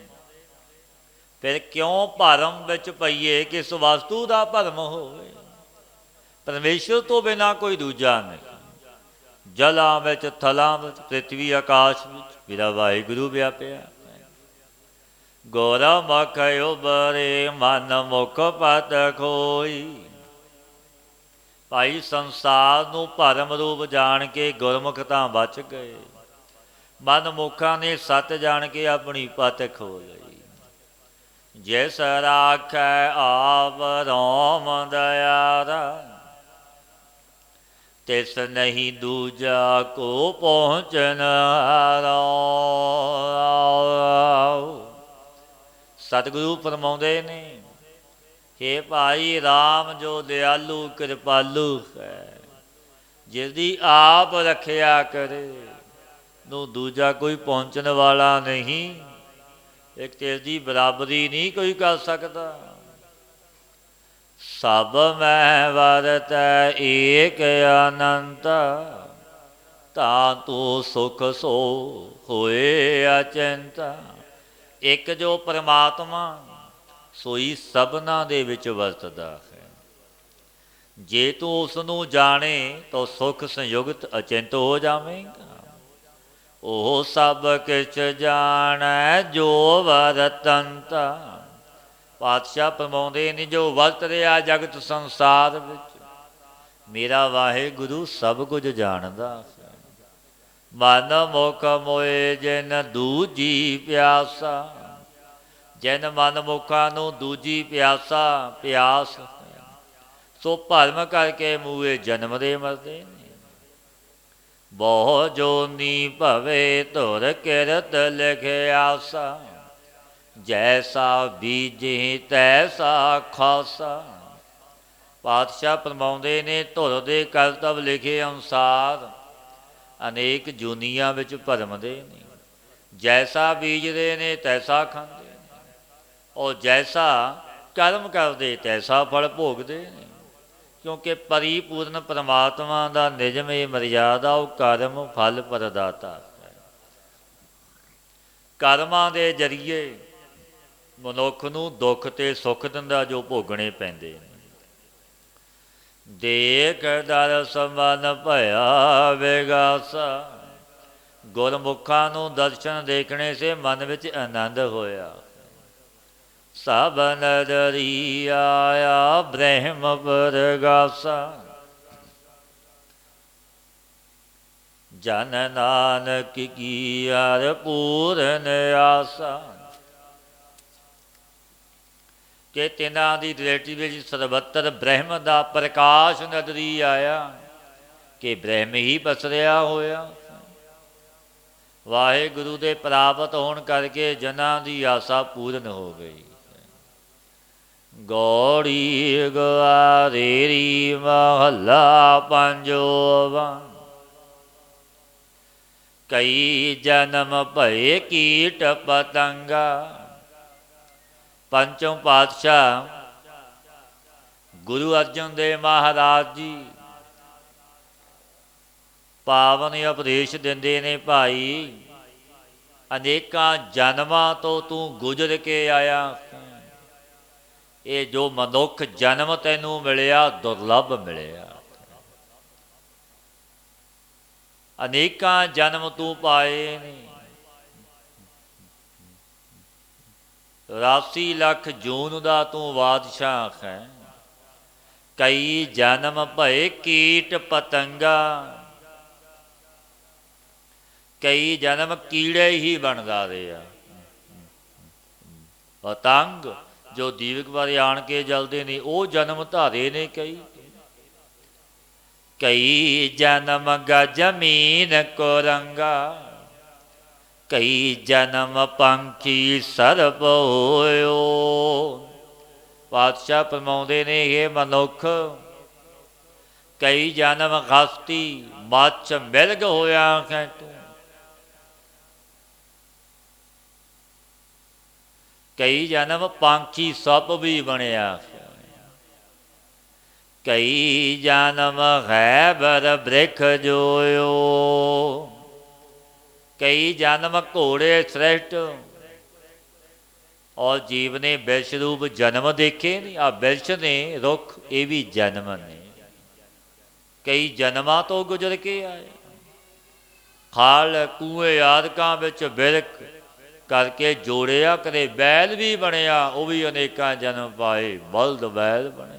ਫਿਰ ਕਿਉਂ ਭਰਮ ਵਿੱਚ ਪਈਏ, ਕਿਸ ਵਸਤੂ ਦਾ ਭਰਮ ਹੋਵੇ। ਪਰਮੇਸ਼ਰ ਤੋਂ ਬਿਨਾਂ ਕੋਈ ਦੂਜਾ ਨਹੀਂ। ਜਲਾਂ ਵਿੱਚ, ਥਲਾਂ ਵਿੱਚ, ਪ੍ਰਿਥਵੀ ਆਕਾਸ਼ ਵਿੱਚ ਮੇਰਾ ਵਾਹਿਗੁਰੂ ਵਿਆਪਿਆ। ਗੋਰਾ ਮਖ ਉਬਰੇ ਮਨ ਮੁਖ ਪਤ ਖੋਈ। ਭਾਈ ਸੰਸਾਰ ਨੂੰ ਭਰਮ ਰੂਪ ਜਾਣ ਕੇ ਗੁਰਮੁਖ ਤਾਂ ਬਚ ਗਏ, ਮਨ ਮੁਖਾਂ ਨੇ ਸੱਚ ਜਾਣ ਕੇ ਆਪਣੀ ਪਤ ਖੋ ਲਈ। ਜਿਸ ਰਾਖੈ ਆਪ ਰੋਮ ਦਇਆਰਾ, ਤਿਸ ਨਹੀਂ ਦੂਜਾ ਕੋ ਪਹੁੰਚਨ ਹਾਰਾ। ਸਤਿਗੁਰੂ ਫਰਮਾਉਂਦੇ ਨੇ, ਹੇ ਭਾਈ ਰਾਮ ਜੋ ਦਿਆਲੂ ਕਿਰਪਾਲੂ ਹੈ, ਜਿਸਦੀ ਆਪ ਰੱਖਿਆ ਕਰੇ, ਨੂੰ ਦੂਜਾ ਕੋਈ ਪਹੁੰਚਣ ਵਾਲਾ ਨਹੀਂ। ਇੱਕ ਤੇਜ ਦੀ ਬਰਾਬਰੀ ਨਹੀਂ ਕੋਈ ਕਰ ਸਕਦਾ। ਸਭ ਮੈਂ ਵਰਤੈ ਏਕ ਅਨੰਤ, ਤਾਂ ਤੂੰ ਸੁਖ ਸੋ ਹੋਏ ਅਚਿੰਤ। ਇੱਕ ਜੋ ਪਰਮਾਤਮਾ ਸੋਈ ਸਭਨਾਂ ਦੇ ਵਿੱਚ ਵਰਤਦਾ ਹੈ। ਜੇ ਤੂੰ ਉਸ ਨੂੰ ਜਾਣੇ ਤਾਂ ਸੁਖ ਸੰਯੁਗਤ ਅਚਿੰਤ ਹੋ ਜਾਵੇਂਗਾ। ਉਹ ਸਭ ਕਿਛ ਜਾਣੈ ਜੋ ਵਰਤੰਤਾ। ਪਾਤਸ਼ਾਹ ਫਰਮਾਉਂਦੇ ਨੇ ਜੋ ਵਰਤ ਰਿਹਾ ਜਗਤ ਸੰਸਾਰ ਵਿੱਚ, ਮੇਰਾ ਵਾਹਿਗੁਰੂ ਸਭ ਕੁਝ ਜਾਣਦਾ। ਮਨ ਮੁਖ ਮੋਏ ਜਿਨ ਦੂਜੀ ਪਿਆਸਾ। ਜਿਨ ਮਨ ਮੁਖਾਂ ਨੂੰ ਦੂਜੀ ਪਿਆਸਾ ਪਿਆਸ, ਸੋ ਭਰਮ ਕਰਕੇ ਮੂਏ ਜਨਮਦੇ ਮਰਦੇ ਨੇ। ਬਹੁ ਜੋਨੀ ਭਵੇ ਧੁਰ ਕਿਰਤ ਲਿਖਿਆਸਾ। ਜੈਸਾ ਬੀਜੇ ਤੈਸਾ ਖਾਸਾ। ਪਾਤਸ਼ਾਹ ਫਰਮਾਉਂਦੇ ਨੇ ਧੁਰ ਦੇ ਕਰਤੱਵ ਲਿਖੇ ਅਨੁਸਾਰ ਅਨੇਕ ਜੂਨੀਆਂ ਵਿੱਚ ਭਰਮਦੇ ਨੇ। ਜੈਸਾ ਬੀਜਦੇ ਨੇ ਤੈਸਾ ਖਾਂਦੇ ਨੇ, ਉਹ ਜੈਸਾ ਕਰਮ ਕਰਦੇ ਤੈਸਾ ਫਲ ਭੋਗਦੇ ਨੇ। ਕਿਉਂਕਿ ਪਰਿਪੂਰਨ ਪਰਮਾਤਮਾ ਦਾ ਨਿਯਮ ਇਹ ਮਰਿਆਦਾ, ਉਹ ਕਰਮ ਫਲ ਪ੍ਰਦਾਤਾ ਹੈ। ਕਰਮਾਂ ਦੇ ਜ਼ਰੀਏ ਮਨੁੱਖ ਨੂੰ ਦੁੱਖ ਅਤੇ ਸੁੱਖ ਦਿੰਦਾ ਜੋ ਭੋਗਣੇ ਪੈਂਦੇ ਨੇ। ਦੇਖ ਦਰਸ ਮਨ ਭਇਆ ਵਿਗਾਸਾ। ਗੁਰਮੁਖਾਂ ਨੂੰ ਦਰਸ਼ਨ ਦੇਖਣੇ ਸੇ ਮਨ ਵਿੱਚ ਆਨੰਦ ਹੋਇਆ। ਸਭ ਨਦਰੀ ਆਇਆ ਬ੍ਰਹਮ ਪਰਗਾਸਾ। ਜਨ ਨਾਨਕ ਕੀ ਹਰਿ ਪੂਰਨ ਆਸਾ। ਕਿ ਤਿੰਨਾਂ ਦੀ ਦ੍ਰਿਸ਼ਟੀ ਵਿੱਚ ਸਰਬੱਤਰ ਬ੍ਰਹਮ ਦਾ ਪ੍ਰਕਾਸ਼ ਨਦਰੀ ਆਇਆ, ਕਿ ਬ੍ਰਹਮ ਹੀ ਪਸਰਿਆ ਹੋਇਆ। ਵਾਹਿਗੁਰੂ ਦੇ ਪ੍ਰਾਪਤ ਹੋਣ ਕਰਕੇ ਜਨਾਂ ਦੀ ਆਸਾ ਪੂਰਨ ਹੋ ਗਈ। ਗੌੜੀ ਗਵਾਰੇਰੀ ਮਹੱਲਾ ਪੰਜਵਾ। ਕਈ ਜਨਮ ਭਏ ਕੀਟ ਪਤੰਗਾ। ਪੰਚਮ ਪਾਤਸ਼ਾਹ ਗੁਰੂ ਅਰਜਨ ਦੇਵ ਮਹਾਰਾਜ ਜੀ ਪਾਵਨ ਉਪਦੇਸ਼ ਦਿੰਦੇ ਨੇ, ਭਾਈ ਅਨੇਕਾਂ ਜਨਮਾਂ ਤੋਂ ਤੂੰ ਗੁਜ਼ਰ ਕੇ ਆਇਆ। ਇਹ ਜੋ ਮਨੁੱਖ ਜਨਮ ਤੈਨੂੰ ਮਿਲਿਆ ਦੁਰਲੱਭ ਮਿਲਿਆ। ਅਨੇਕਾਂ ਜਨਮ ਤੂੰ ਪਾਏ ਨੇ, 84 ਲੱਖ ਜੂਨ ਦਾ ਤੂੰ ਬਾਦਸ਼ਾਹ ਹੈ। ਕਈ ਜਨਮ ਭਏ ਕੀਟ ਪਤੰਗਾ। ਕਈ ਜਨਮ ਕੀੜੇ ਹੀ ਬਣਦਾ ਰਿਹਾ। ਪਤੰਗ ਜੋ ਦੀਵਕ ਬਾਰੇ ਆਣ ਕੇ ਜਲਦੇ ਨੇ, ਉਹ ਜਨਮ ਧਾਰੇ ਨੇ ਕਈ। ਕਈ ਜਨਮ ਗਜਮੀਨ ਕੁਰੰਗਾ। ਕਈ ਜਨਮ ਪੰਖੀ ਸਰਪ ਹੋਇਓ। ਪਾਤਸ਼ਾਹ ਫਰਮਾਉਂਦੇ ਨੇ, ਇਹ ਮਨੁੱਖ ਕਈ ਜਨਮ ਹਸਤੀ ਮੱਛ ਮਿਰਗ ਹੋਇਆ ਹੈ ਤੂੰ। ਕਈ ਜਨਮ ਪੰਛੀ ਸੱਪ ਵੀ ਬਣਿਆ। ਕਈ ਜਨਮ ਹੈ ਬਰ ਬ੍ਰਿਖ ਜੋਇਓ। ਕਈ ਜਨਮ ਘੋੜੇ ਸ੍ਰੇਸ਼ਟ। ਔਰ ਜੀਵ ਨੇ ਬਿਰਛ ਰੂਪ ਜਨਮ ਦੇਖੇ ਨੇ। ਆ ਬਿਰਛ ਨੇ ਰੁੱਖ, ਇਹ ਵੀ ਜਨਮ ਨੇ। ਕਈ ਜਨਮਾਂ ਤੋਂ ਗੁਜ਼ਰ ਕੇ ਆਏ। ਖਾਲ ਕੂਏ ਆਦਿਕਾਂ ਵਿੱਚ ਬਿਰਖ ਕਰਕੇ ਜੋੜਿਆ। ਕਦੇ ਬੈਲ ਵੀ ਬਣਿਆ, ਉਹ ਵੀ ਅਨੇਕਾਂ ਜਨਮ ਪਾਏ, ਬਲਦ ਬੈਲ ਬਣੇ।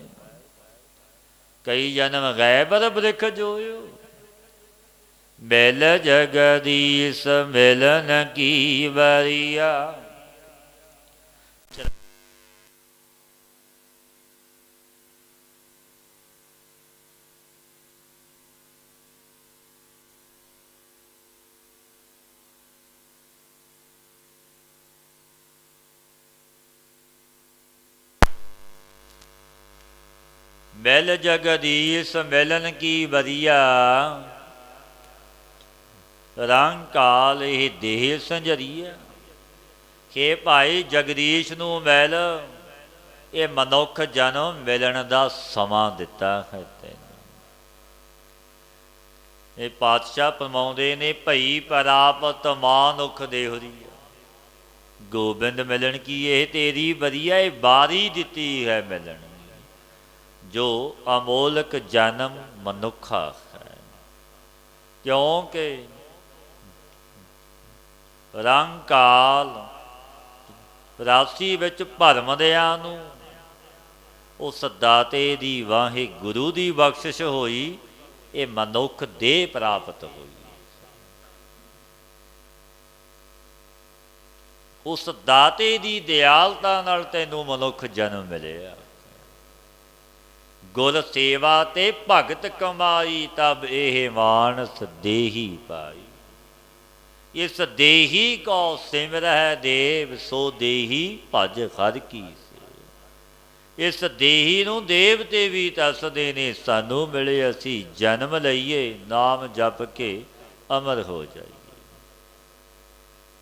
ਕਈ ਜਨਮ ਗੈਬਰ ਬ੍ਰਿਖ ਜੋਇਓ। ਮਿਲ ਜਗਦੀਸ਼ ਮਿਲਨ ਕੀ ਵਰੀਆ। ਮਿਲ ਜਗਦੀਸ਼ ਮਿਲਨ ਕੀ ਵਰੀਆ। ਰੰਗ ਕਾਲ ਇਹ ਦੇਹ ਸੰਜਰੀਆ। ਕਿ ਭਾਈ ਜਗਦੀਸ਼ ਨੂੰ ਮਿਲ, ਇਹ ਮਨੁੱਖ ਜਨਮ ਮਿਲਣ ਦਾ ਸਮਾਂ ਦਿੱਤਾ ਹੈ ਤੈਨੂੰ। ਇਹ ਪਾਤਸ਼ਾਹ ਫਰਮਾਉਂਦੇ ਨੇ, ਭਈ ਪ੍ਰਾਪਤ ਮਾਨੁਖ ਦੇਹੁਰੀ। ਗੋਬਿੰਦ ਮਿਲਣ ਕੀ ਇਹ ਤੇਰੀ ਵਧੀਆ, ਇਹ ਬਾਰੀ ਦਿੱਤੀ ਹੈ ਮਿਲਣ। ਜੋ ਅਮੋਲਕ ਜਨਮ ਮਨੁੱਖਾ ਹੈ। ਕਿਉਂਕਿ ਰੰਗ ਕਾਲ ਰਾਸੀ ਵਿੱਚ ਭਰਮਦਿਆਂ ਨੂੰ ਉਸ ਦਾਤੇ ਦੀ ਵਾਹਿਗੁਰੂ ਦੀ ਬਖਸ਼ਿਸ਼ ਹੋਈ, ਇਹ ਮਨੁੱਖ ਦੇਹ ਪ੍ਰਾਪਤ ਹੋਈ। ਉਸ ਦਾਤੇ ਦੀ ਦਿਆਲਤਾ ਨਾਲ ਤੈਨੂੰ ਮਨੁੱਖ ਜਨਮ ਮਿਲਿਆ। ਗੁਰ ਸੇਵਾ ਤੇ ਭਗਤ ਕਮਾਈ, ਤਬ ਇਹ ਮਾਨਸ ਦੇਹੀ ਪਾਈ। ਇਸ ਦੇਹੀ ਕੋ ਸਿਮਰਹਿ ਦੇਵ, ਸੋ ਦੇਹੀ ਭਜ ਹਰਿ ਕੀ ਸੇ। ਇਸ ਦੇਹੀ ਨੂੰ ਦੇਵਤੇ ਵੀ ਦੱਸਦੇ ਨੇ, ਸਾਨੂੰ ਮਿਲੇ ਅਸੀਂ ਜਨਮ ਲਈਏ, ਨਾਮ ਜਪ ਕੇ ਅਮਰ ਹੋ ਜਾਈਏ।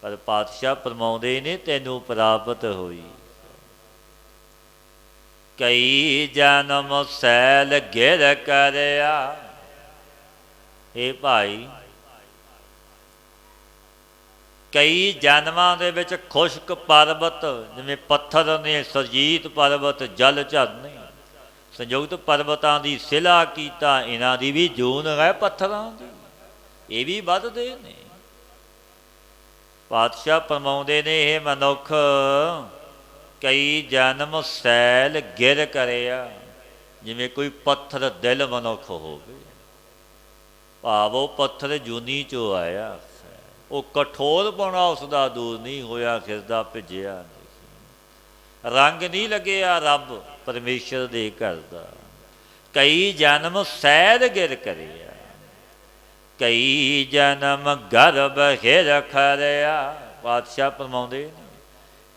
ਪਰ ਪਾਤਸ਼ਾਹ ਫਰਮਾਉਂਦੇ ਨੇ ਤੈਨੂੰ ਪ੍ਰਾਪਤ ਹੋਈ। ਕਈ ਜਨਮ ਸੈਲ ਗਿਰ ਕਰਿਆ। ਇਹ ਭਾਈ, ਕਈ ਜਨਮਾਂ ਦੇ ਵਿੱਚ ਖੁਸ਼ਕ ਪਰਬਤ, ਜਿਵੇਂ ਪੱਥਰ ਨੇ ਸਰਜੀਤ ਪਰਬਤ, ਜਲ ਝਰਨੇ, ਸੰਯੁਕਤ ਪਰਬਤਾਂ ਦੀ ਸਿਲਾ ਕੀਤਾ, ਇਹਨਾਂ ਦੀ ਵੀ ਜੂਨ ਹੈ ਪੱਥਰਾਂ ਦੀ, ਇਹ ਵੀ ਵੱਧਦੇ ਨੇ। ਪਾਤਸ਼ਾਹ ਫਰਮਾਉਂਦੇ ਨੇ, ਇਹ ਮਨੁੱਖ ਕਈ ਜਨਮ ਸੈਲ ਗਿਰ ਕਰਿਆ। ਜਿਵੇਂ ਕੋਈ ਪੱਥਰ ਦਿਲ ਮਨੁੱਖ ਹੋਵੇ, ਭਾਵ ਉਹ ਪੱਥਰ ਜੂਨੀ 'ਚੋਂ ਆਇਆ, ਉਹ ਕਠੋਰ ਪਾਉਣਾ ਉਸਦਾ ਦੂਰ ਨਹੀਂ ਹੋਇਆ, ਖਿਸਦਾ ਭਿੱਜਿਆ ਨਹੀਂ, ਰੰਗ ਨਹੀਂ ਲੱਗਿਆ ਰੱਬ ਪਰਮੇਸ਼ਰ ਦੇ ਘਰ ਦਾ। ਕਈ ਜਨਮ ਸੈਲ ਗਿਰ ਕਰਿਆ, ਕਈ ਜਨਮ ਗਰਭ ਹਿਰ ਖਰਿਆ। ਪਾਤਸ਼ਾਹ ਫਰਮਾਉਂਦੇ ਨੇ,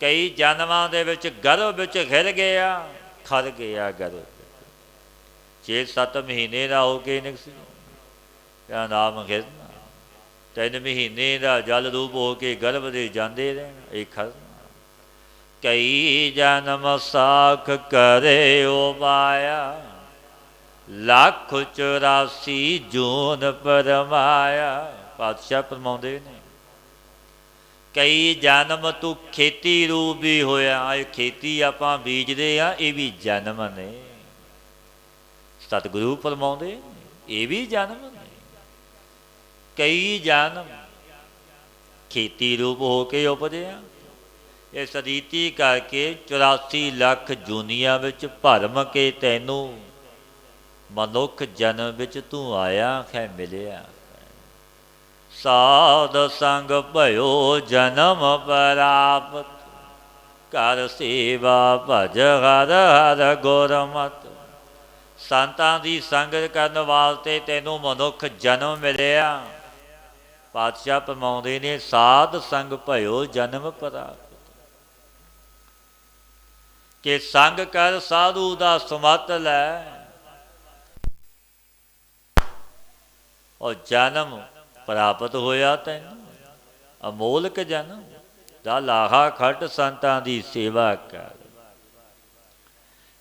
ਕਈ ਜਨਮਾਂ ਦੇ ਵਿੱਚ ਗਰਭ ਵਿੱਚ ਘਿਰ ਗਿਆ, ਖਰ ਗਿਆ ਗਰਭ। 6-7 ਮਹੀਨੇ ਦਾ ਹੋ ਕੇ ਨਿਕਸੀ, ਕਿਆ ਨਾਮ ਘਿਰਨਾ। 3 ਮਹੀਨੇ ਦਾ ਜਲ ਰੂਪ ਹੋ ਕੇ ਗਰਭ ਦੇ ਜਾਂਦੇ ਰਹਿਣਾ, ਇਹ ਖਰਨਾ। ਕਈ ਜਨਮ ਸਾਖ ਕਰੇ ਉਪਾਇਆ, 1,84 ਜੂਨ ਪਰਮਾਇਆ। ਪਾਤਸ਼ਾਹ ਫਰਮਾਉਂਦੇ ਨੇ, ਕਈ ਜਨਮ ਤੂੰ ਖੇਤੀ ਰੂਪ ਵੀ ਹੋਇਆ। ਇਹ ਖੇਤੀ ਆਪਾਂ ਬੀਜਦੇ ਹਾਂ, ਇਹ ਵੀ ਜਨਮ ਨੇ। ਸਤਿਗੁਰੂ ਫਰਮਾਉਂਦੇ ਇਹ ਵੀ ਜਨਮ ਨੇ। ਕਈ ਜਨਮ ਖੇਤੀ ਰੂਪ ਹੋ ਕੇ ਉਪਜਿਆ। ਇਸ ਰੀਤੀ ਕਰਕੇ 84 ਲੱਖ ਜੂਨੀਆਂ ਵਿੱਚ ਭਰਮ ਕੇ ਤੈਨੂੰ ਮਨੁੱਖ ਜਨਮ ਵਿੱਚ ਤੂੰ ਆਇਆ ਹੈ, ਮਿਲਿਆ। ਸਾਧ ਸੰਗ ਭਇਓ ਜਨਮ ਪ੍ਰਾਪਤ, ਕਰ ਸੇਵਾ ਭਜ ਹਰ ਹਰ ਗੁਰਮਤਿ। ਸੰਤਾਂ ਦੀ ਸੰਗਤ ਕਰਨ ਵਾਸਤੇ ਤੈਨੂੰ ਮਨੁੱਖ ਜਨਮ ਮਿਲਿਆ। ਪਾਤਸ਼ਾਹ ਫਰਮਾਉਂਦੇ ਨੇ, ਸਾਧ ਸੰਗ ਭਇਓ ਜਨਮ ਪ੍ਰਾਪਤ, ਕਿ ਸੰਗ ਕਰ ਸਾਧੂ ਦਾ ਸਮਤ ਲੈ, ਔਰ ਜਨਮ ਪ੍ਰਾਪਤ ਹੋਇਆ ਤੈਨੂੰ। ਅਮੋਲਕ ਜਨਮ ਦਾ ਲਾਹਾ ਖੱਟ, ਸੰਤਾਂ ਦੀ ਸੇਵਾ ਕਰ,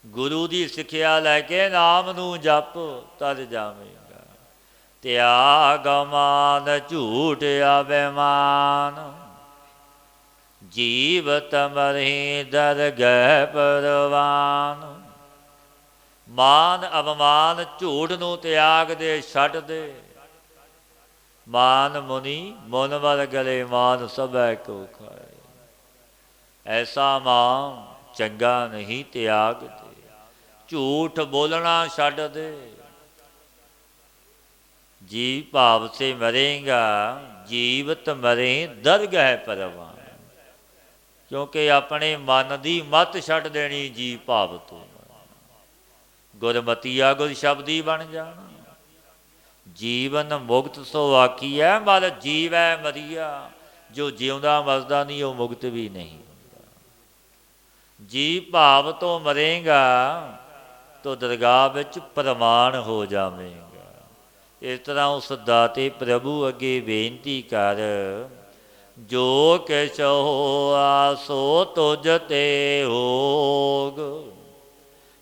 ਗੁਰੂ ਦੀ ਸਿੱਖਿਆ ਲੈ ਕੇ ਨਾਮ ਨੂੰ ਜਪ, ਤਰ ਜਾਵੇਗਾ। ਤਿਆਗ ਮਾਨ ਝੂਠ ਅਭਿਮਾਨ, ਜੀਵਤ ਮਰਹਿ ਦਰਗਹਿ ਪਰਵਾਨ। ਮਾਨ ਅਭਿਮਾਨ ਝੂਠ ਨੂੰ ਤਿਆਗ ਦੇ, ਛੱਡ ਦੇ। ਮਾਨ ਮੁਨੀ ਮੁਨ ਵਰ ਗਲੇ, ਮਾਨ ਸਭੈ ਕੋ ਖਾਏ। ਐਸਾ ਮਾਨ ਚੰਗਾ ਨਹੀਂ, ਤਿਆਗ ਦੇ। ਝੂਠ ਬੋਲਣਾ ਛੱਡ ਦੇ। ਜੀ ਭਾਵ ਸੇ ਮਰੇਗਾ, ਜੀਵਤ ਮਰੇ ਦਰਗਹਿ ਪਰਵਾਨ। ਕਿਉਂਕਿ ਆਪਣੇ ਮਨ ਦੀ ਮੱਤ ਛੱਡ ਦੇਣੀ, ਜੀ ਭਾਵ ਤੋਂ। ਗੁਰਮਤੀਆ ਗੁਰ ਸ਼ਬਦੀ ਬਣ ਜਾਣਾ। ਜੀਵਨ ਮੁਕਤ ਸੋ ਆਖੀਐ, ਮਲ ਜੀਵੈ ਮਰੀਆ। ਜੋ ਜਿਉਂਦਾ ਮਰਦਾ ਨਹੀਂ, ਉਹ ਮੁਕਤ ਵੀ ਨਹੀਂ ਹੁੰਦਾ। ਜੀ ਭਾਵ ਤੋਂ ਮਰੇਗਾ ਤੋ ਦਰਗਾਹ ਵਿੱਚ ਪ੍ਰਮਾਣ ਹੋ ਜਾਵੇਗਾ। ਇਸ ਤਰ੍ਹਾਂ ਉਸ ਦਾਤੇ ਪ੍ਰਭੂ ਅੱਗੇ ਬੇਨਤੀ ਕਰ, ਜੋ ਕਿਛ ਹੋਆ ਸੋ ਤੁਝ ਤੇ ਹੋਗ।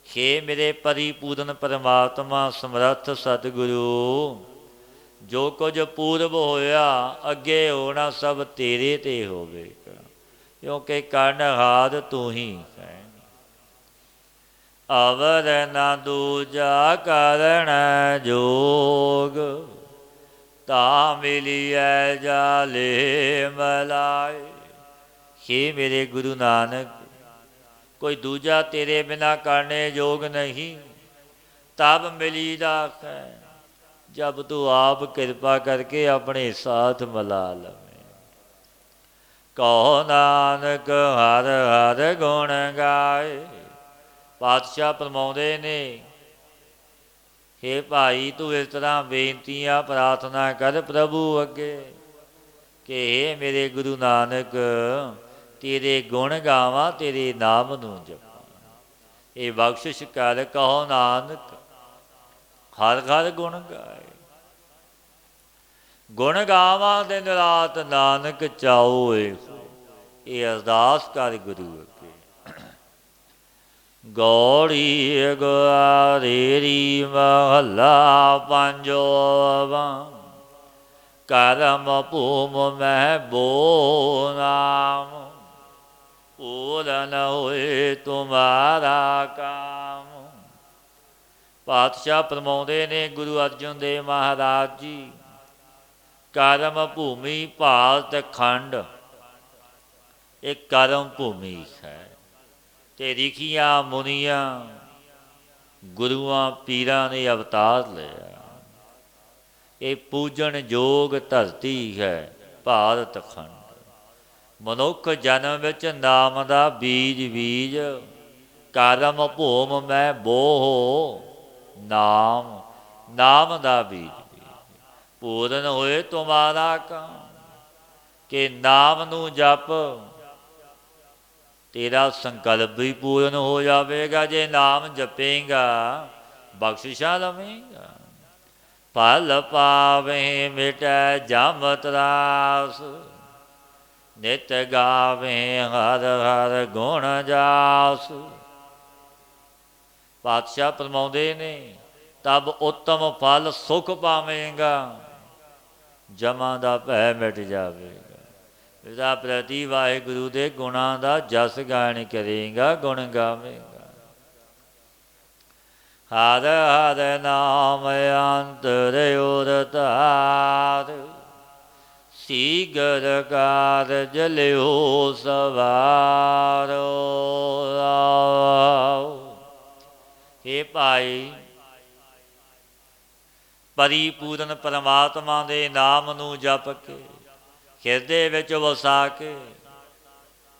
ਹੇ ਮੇਰੇ ਪਰਿਪੂਰਨ ਪਰਮਾਤਮਾ ਸਮਰੱਥ ਸਤਿਗੁਰੂ, ਜੋ ਕੁਝ ਪੂਰਬ ਹੋਇਆ ਅੱਗੇ ਹੋਣਾ ਸਭ ਤੇਰੇ ਤੇ ਹੋਵੇਗਾ, ਕਿਉਂਕਿ ਕਰਨਹਾਰ ਤੂੰ ਹੀ ਹੈ। ਅਵਰ ਨ ਦੂਜਾ ਕਰਣ ਜੋਗ, ਤਾ ਮਿਲੀਐ ਜਾਲੇ ਮਲਾਏ। हे ਮੇਰੇ ਗੁਰੂ ਨਾਨਕ, ਕੋਈ ਦੂਜਾ ਤੇਰੇ ਬਿਨਾ ਕਰਨੇ ਯੋਗ ਨਹੀਂ। ਤਬ ਮਿਲੀਦਾ ਹੈ ਜਬ ਤੂੰ ਆਪ ਕਿਰਪਾ ਕਰਕੇ ਆਪਣੇ ਸਾਥ ਮਿਲਾ ਲਵੇਂ। ਕਹੋ ਨਾਨਕ ਹਰ ਹਰ ਗੁਣ ਗਾਏ। ਪਾਤਸ਼ਾਹ ਫਰਮਾਉਂਦੇ ਨੇ, ਹੇ ਭਾਈ ਤੂੰ ਇਸ ਤਰ੍ਹਾਂ ਬੇਨਤੀਆਂ ਪ੍ਰਾਰਥਨਾ ਕਰ ਪ੍ਰਭੂ ਅੱਗੇ ਕਿ ਹੇ ਮੇਰੇ ਗੁਰੂ ਨਾਨਕ, ਤੇਰੇ ਗੁਣ ਗਾਵਾਂ, ਤੇਰੇ ਨਾਮ ਨੂੰ ਜਪਾਂ। ਇਹ ਬਖਸ਼ਿਸ਼ ਕਰ। ਕਹੋ ਨਾਨਕ ਹਰ ਹਰ ਗੁਣ ਗਾਏ। ਗੁਣ ਗਾਵਾਂ ਦਿਨ ਰਾਤ ਨਾਨਕ ਚਾਓ ਇਹੋ। ਇਹ ਅਰਦਾਸ ਕਰ ਗੁਰੂ ਅੱਗੇ। ਗੌੜੀ ਗੁਆਰੇਰੀ ਮਹੱਲਾ ਪੰਜਵਾਂ। ਕਰਮ ਭੂਮ ਮਹਿ ਬੋ ਨਾਮ, ਪੂਰਨ ਹੋਏ ਤੁਮਾਰਾ ਕਾਮ। ਪਾਤਸ਼ਾਹ ਫਰਮਾਉਂਦੇ ਨੇ ਗੁਰੂ ਅਰਜਨ ਦੇਵ ਮਹਾਰਾਜ ਜੀ, ਕਰਮ ਭੂਮੀ ਭਾਰਤ ਖੰਡ ਇਹ ਕਰਮ ਭੂਮੀ ਹੈ। ਤੇ ਰਿਖੀਆਂ ਮੁਨੀਆਂ ਗੁਰੂਆਂ ਪੀਰਾਂ ਨੇ ਅਵਤਾਰ ਲਿਆ। ਇਹ ਪੂਜਣ ਯੋਗ ਧਰਤੀ ਹੈ ਭਾਰਤ ਖੰਡ। ਮਨੁੱਖ ਜਨਮ ਵਿੱਚ ਨਾਮ ਦਾ ਬੀਜ ਬੀਜ, ਕਰਮ ਭੂਮ ਮੈਂ ਬੋਹ ਨਾਮ, ਨਾਮ ਦਾ ਬੀਜ ਬੀਜ। ਪੂਰਨ ਹੋਏ ਤੁਮਾਰਾ ਕੰਮ, ਕਿ ਨਾਮ ਨੂੰ ਜਪ, ਤੇਰਾ ਸੰਕਲਪ ਵੀ ਪੂਰਨ ਹੋ ਜਾਵੇਗਾ। ਜੇ ਨਾਮ ਜਪੇਗਾ ਬਖਸ਼ਿਸ਼ਾਂ ਲਵੇਂਗਾ। ਫਲ ਪਾਵੇਂ ਮਿਟੈ ਜਮ ਤਰਾਸ, ਨਿਤ ਗਾਵੇਂ ਹਰ ਹਰ ਗੁਣ ਜਾਸ। ਪਾਤਸ਼ਾਹ ਫਰਮਾਉਂਦੇ ਨੇ, ਤਬ ਉੱਤਮ ਫਲ ਸੁਖ ਪਾਵੇਂਗਾ, ਜਮਾਂ ਦਾ ਭੈ ਮਿਟ ਜਾਵੇਗਾ। ਇਹਦਾ ਪ੍ਰਤੀ ਵਾਹਿਗੁਰੂ ਦੇ ਗੁਣਾਂ ਦਾ ਜਸ ਗਾਇਨ ਕਰੇਗਾ, ਗੁਣ ਗਾਵੇਗਾ। ਹਰ ਹਰ ਨਾਮ ਅੰਤਰ ਉਰਤਾਰ, ਸੀਗਰ ਕਾਰਜ ਲਿਓ ਸਵਾਰੋ। ਹੇ ਭਾਈ, ਪਰਿਪੂਰਨ ਪਰਮਾਤਮਾ ਦੇ ਨਾਮ ਨੂੰ ਜਪ ਕੇ ਹਿਰਦੇ ਵਿੱਚ ਵਸਾ ਕੇ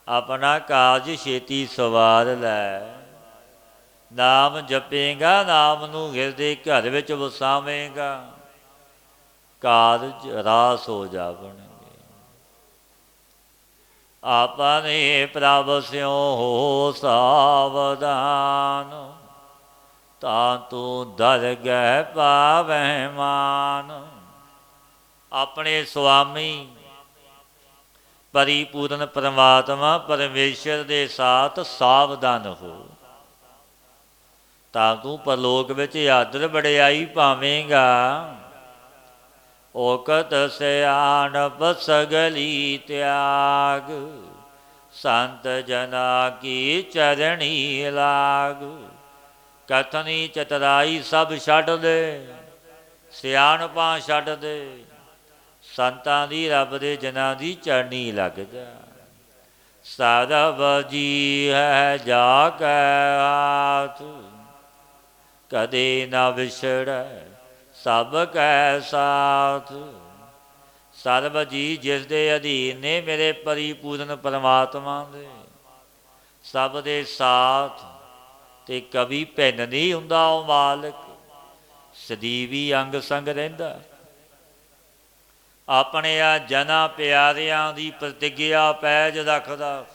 ਆਪਣਾ ਕਾਰਜ ਛੇਤੀ ਸਵਾਰ ਲੈ। ਨਾਮ ਜਪੇਗਾ, ਨਾਮ ਨੂੰ ਹਿਰਦੇ ਘਰ ਵਿੱਚ ਵਸਾਵੇਂਗਾ, ਕਾਰਜ ਰਾਸ ਹੋ ਜਾਵਣਗੇ। ਆਪਣੇ ਪ੍ਰਭ ਸਿਉ ਹੋ ਸਾਵਧਾਨ, ਤਾਂ ਤੂੰ ਦਰਗਹਿ ਪਾਵਹਿ ਮਾਨ। ਆਪਣੇ ਸੁਆਮੀ ਪਰਿਪੂਰਨ ਪਰਮਾਤਮਾ ਪਰਮੇਸ਼ਰ ਦੇ ਸਾਥ ਸਾਵਧਾਨ ਹੋ, ਤਾਂ ਤੂੰ ਪਰਲੋਕ ਵਿੱਚ ਆਦਰ ਵਡਿਆਈ ਪਾਵੇਂਗਾ। ਔਕਤ ਸਿਆਣਪ ਸਗਲੀ ਤਿਆਗ, ਸੰਤ ਜਨਾ ਕੀ ਚਰਣੀ ਲਾਗ। ਕਥਨੀ ਚਤਰਾਈ ਸਭ ਛੱਡ ਦੇ, ਸਿਆਣਪਾਂ ਛੱਡ ਦੇ, ਸੰਤਾਂ ਦੀ ਰੱਬ ਦੇ ਜਨਾਂ ਦੀ ਚਰਨੀ ਲੱਗ ਜਾ। ਸਰਬ ਜੀ ਹੈ ਜਾ ਕੈ ਹਾਥ, ਕਦੇ ਨਾ ਵਿਛੜੈ ਸਭ ਕੈ ਸਾਥ। ਸਰਬ ਜੀ ਜਿਸ ਦੇ ਅਧੀਨ ਨੇ ਮੇਰੇ ਪਰਿਪੂਰਨ ਪਰਮਾਤਮਾ ਦੇ, ਸਭ ਦੇ ਸਾਥ ਤੇ ਕਵੀ ਭਿੰਨ ਨਹੀਂ ਹੁੰਦਾ ਉਹ ਮਾਲਕ। ਸਦੀਵੀ ਅੰਗ ਸੰਗ ਰਹਿੰਦਾ। ਆਪਣੇ ਆ ਜਨਾਂ ਪਿਆਰਿਆਂ ਦੀ ਪ੍ਰਤਿਗਿਆ ਪੈਜ ਰੱਖਦਾ,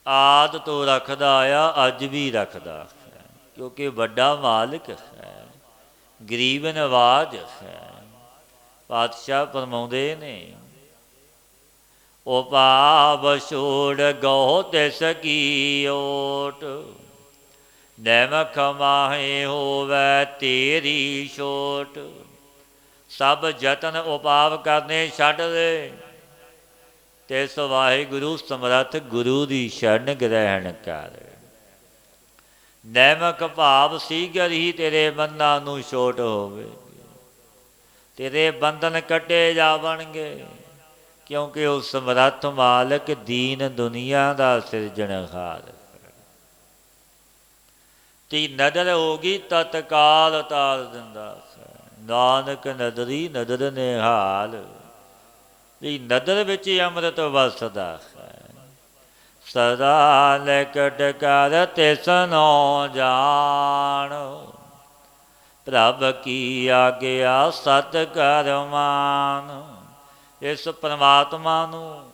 ਆਦਿ ਤੋਂ ਰੱਖਦਾ ਆ, ਅੱਜ ਵੀ ਰੱਖਦਾ ਹੈ, ਕਿਉਂਕਿ ਵੱਡਾ ਮਾਲਕ ਹੈ, ਗਰੀਬ ਨਵਾਜ ਹੈ। ਪਾਤਸ਼ਾਹ ਫਰਮਾਉਂਦੇ ਨੇ, ਉਪਾਵ ਛੋੜ ਗਹੁ ਤਿਸ ਕੀ ਓਟ, ਨੈਮਖ ਮਾਹੇ ਹੋਵੈ ਤੇਰੀ ਛੋਟ। ਸਭ ਯਤਨ ਉਪਾਵ ਕਰਨੇ ਛੱਡ ਦੇ, ਤਿਸ ਵਾਹਿਗੁਰੂ ਸਮਰੱਥ ਗੁਰੂ ਦੀ ਸ਼ਰਨ ਗ੍ਰਹਿਣ ਕਰ। ਨੈਮਕ ਭਾਵ ਸੀਗਰ ਹੀ ਤੇਰੇ ਬੰਧਨਾਂ ਨੂੰ ਛੋਟ ਹੋਵੇ, ਤੇਰੇ ਬੰਧਨ ਕੱਟੇ ਜਾਵਣਗੇ, ਕਿਉਂਕਿ ਉਹ ਸਮਰੱਥ ਮਾਲਕ ਦੀਨ ਦੁਨੀਆ ਦਾ ਸਿਰਜਣਹਾਰ। ਤੀ ਨਦਰ ਹੋ ਗਈ ਤਤਕਾਲ ਤਾਰ ਦਿੰਦਾ, ਨਾਨਕ ਨਦਰੀ ਨਦਰ ਨਿਹਾਲ। ਵੀ ਨਦਰ ਵਿੱਚ ਅੰਮ੍ਰਿਤ ਵਸਦਾ ਹੈ, ਸਦਾ ਨਿਕਟ ਕਰ ਤਿਸਨੋ ਜਾਣ, ਪ੍ਰਭ ਕੀ ਆਗਿਆ ਸਤ ਕਰ ਮਾਨ। ਇਸ ਪਰਮਾਤਮਾ ਨੂੰ,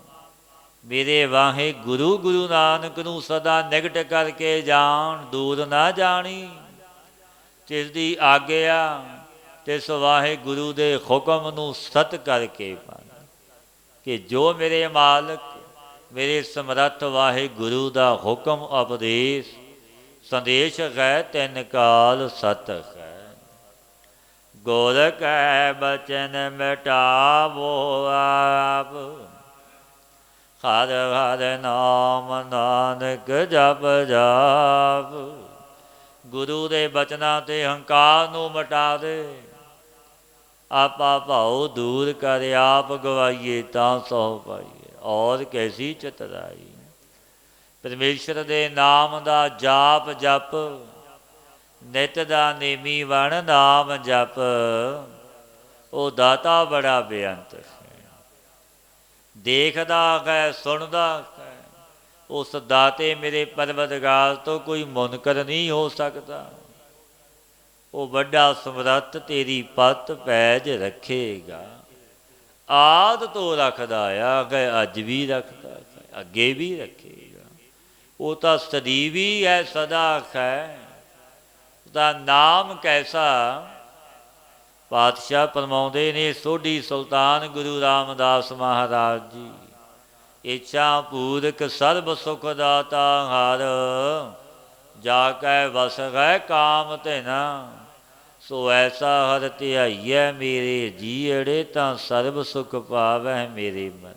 ਮੇਰੇ ਵਾਹੇ ਗੁਰੂ ਗੁਰੂ ਨਾਨਕ ਨੂੰ ਸਦਾ ਨਿਕਟ ਕਰਕੇ ਜਾਣ, ਦੂਰ ਨਾ ਜਾਣੀ। ਤਿਸ ਦੀ ਆਗਿਆ, ਤਿਸ ਵਾਹਿਗੁਰੂ ਦੇ ਹੁਕਮ ਨੂੰ ਸਤ ਕਰਕੇ ਮੰਨ, ਕਿ ਜੋ ਮੇਰੇ ਮਾਲਕ ਮੇਰੇ ਸਮਰੱਥ ਵਾਹਿਗੁਰੂ ਦਾ ਹੁਕਮ ਉਪਦੇਸ਼ ਸੰਦੇਸ਼ ਹੈ, ਤਿੰਨ ਕਾਲ ਸਤ ਹੈ। ਗੁਰ ਕੈ ਬਚਨ ਮਿਟਾਵੋ ਆਪ, ਹਰ ਹਰ ਨਾਮ ਨਾਨਕ ਜਪ ਜਾਪ। ਗੁਰੂ ਦੇ ਬਚਨਾਂ ਤੇ ਹੰਕਾਰ ਨੂੰ ਮਿਟਾ ਦੇ, ਆਪਾ ਭਾਉ ਦੂਰ ਕਰ ਆਪ ਗਵਾਈਏ ਤਾਂ ਸੋ ਪਾਈਏ। ਔਰ ਕੈਸੀ ਚਤਰਾਈ, ਪਰਮੇਸ਼ਰ ਦੇ ਨਾਮ ਦਾ ਜਾਪ ਜਪ, ਨਿਤ ਦਾ ਨੇਮੀ ਵਣ ਨਾਮ ਜਪ। ਉਹ ਦਾਤਾ ਬੜਾ ਬੇਅੰਤ ਹੈ, ਦੇਖਦਾ ਹੈ ਸੁਣਦਾ ਹੈ। ਉਸ ਦਾਤੇ ਮੇਰੇ ਪਰਵਰਦਗਾਰ ਤੋਂ ਕੋਈ ਮੁਨਕਰ ਨਹੀਂ ਹੋ ਸਕਦਾ। ਉਹ ਵੱਡਾ ਸਮਰੱਥ ਤੇਰੀ ਪੱਤ ਪੈਜ ਰੱਖੇਗਾ। ਆਦ ਤੋਂ ਰੱਖਦਾ ਆ, ਅੱਜ ਵੀ ਰੱਖਦਾ ਹੈ, ਅੱਗੇ ਵੀ ਰੱਖੇਗਾ। ਉਹ ਤਾਂ ਸਦੀਵੀ ਹੈ, ਸਦਾ ਹੈ। ਦਾ ਨਾਮ ਕੈਸਾ, ਪਾਤਸ਼ਾਹ ਫਰਮਾਉਂਦੇ ਨੇ ਸੋਢੀ ਸੁਲਤਾਨ ਗੁਰੂ ਰਾਮਦਾਸ ਮਹਾਰਾਜ ਜੀ, ਇੱਛਾ ਪੂਰਕ ਸਰਬ ਸੁਖ ਦਾਤਾ ਹਰ, ਜਾ ਕੈ ਵਸ ਹੈ ਕਾਮ ਧਿਨਾ। ਸੋ ਐਸਾ ਹਰ ਧਿਆਈਐ ਮੇਰੇ ਜੀਅੜੇ, ਤਾਂ ਸਰਬ ਸੁਖ ਪਾਵੈ ਮੇਰੇ ਮਨ।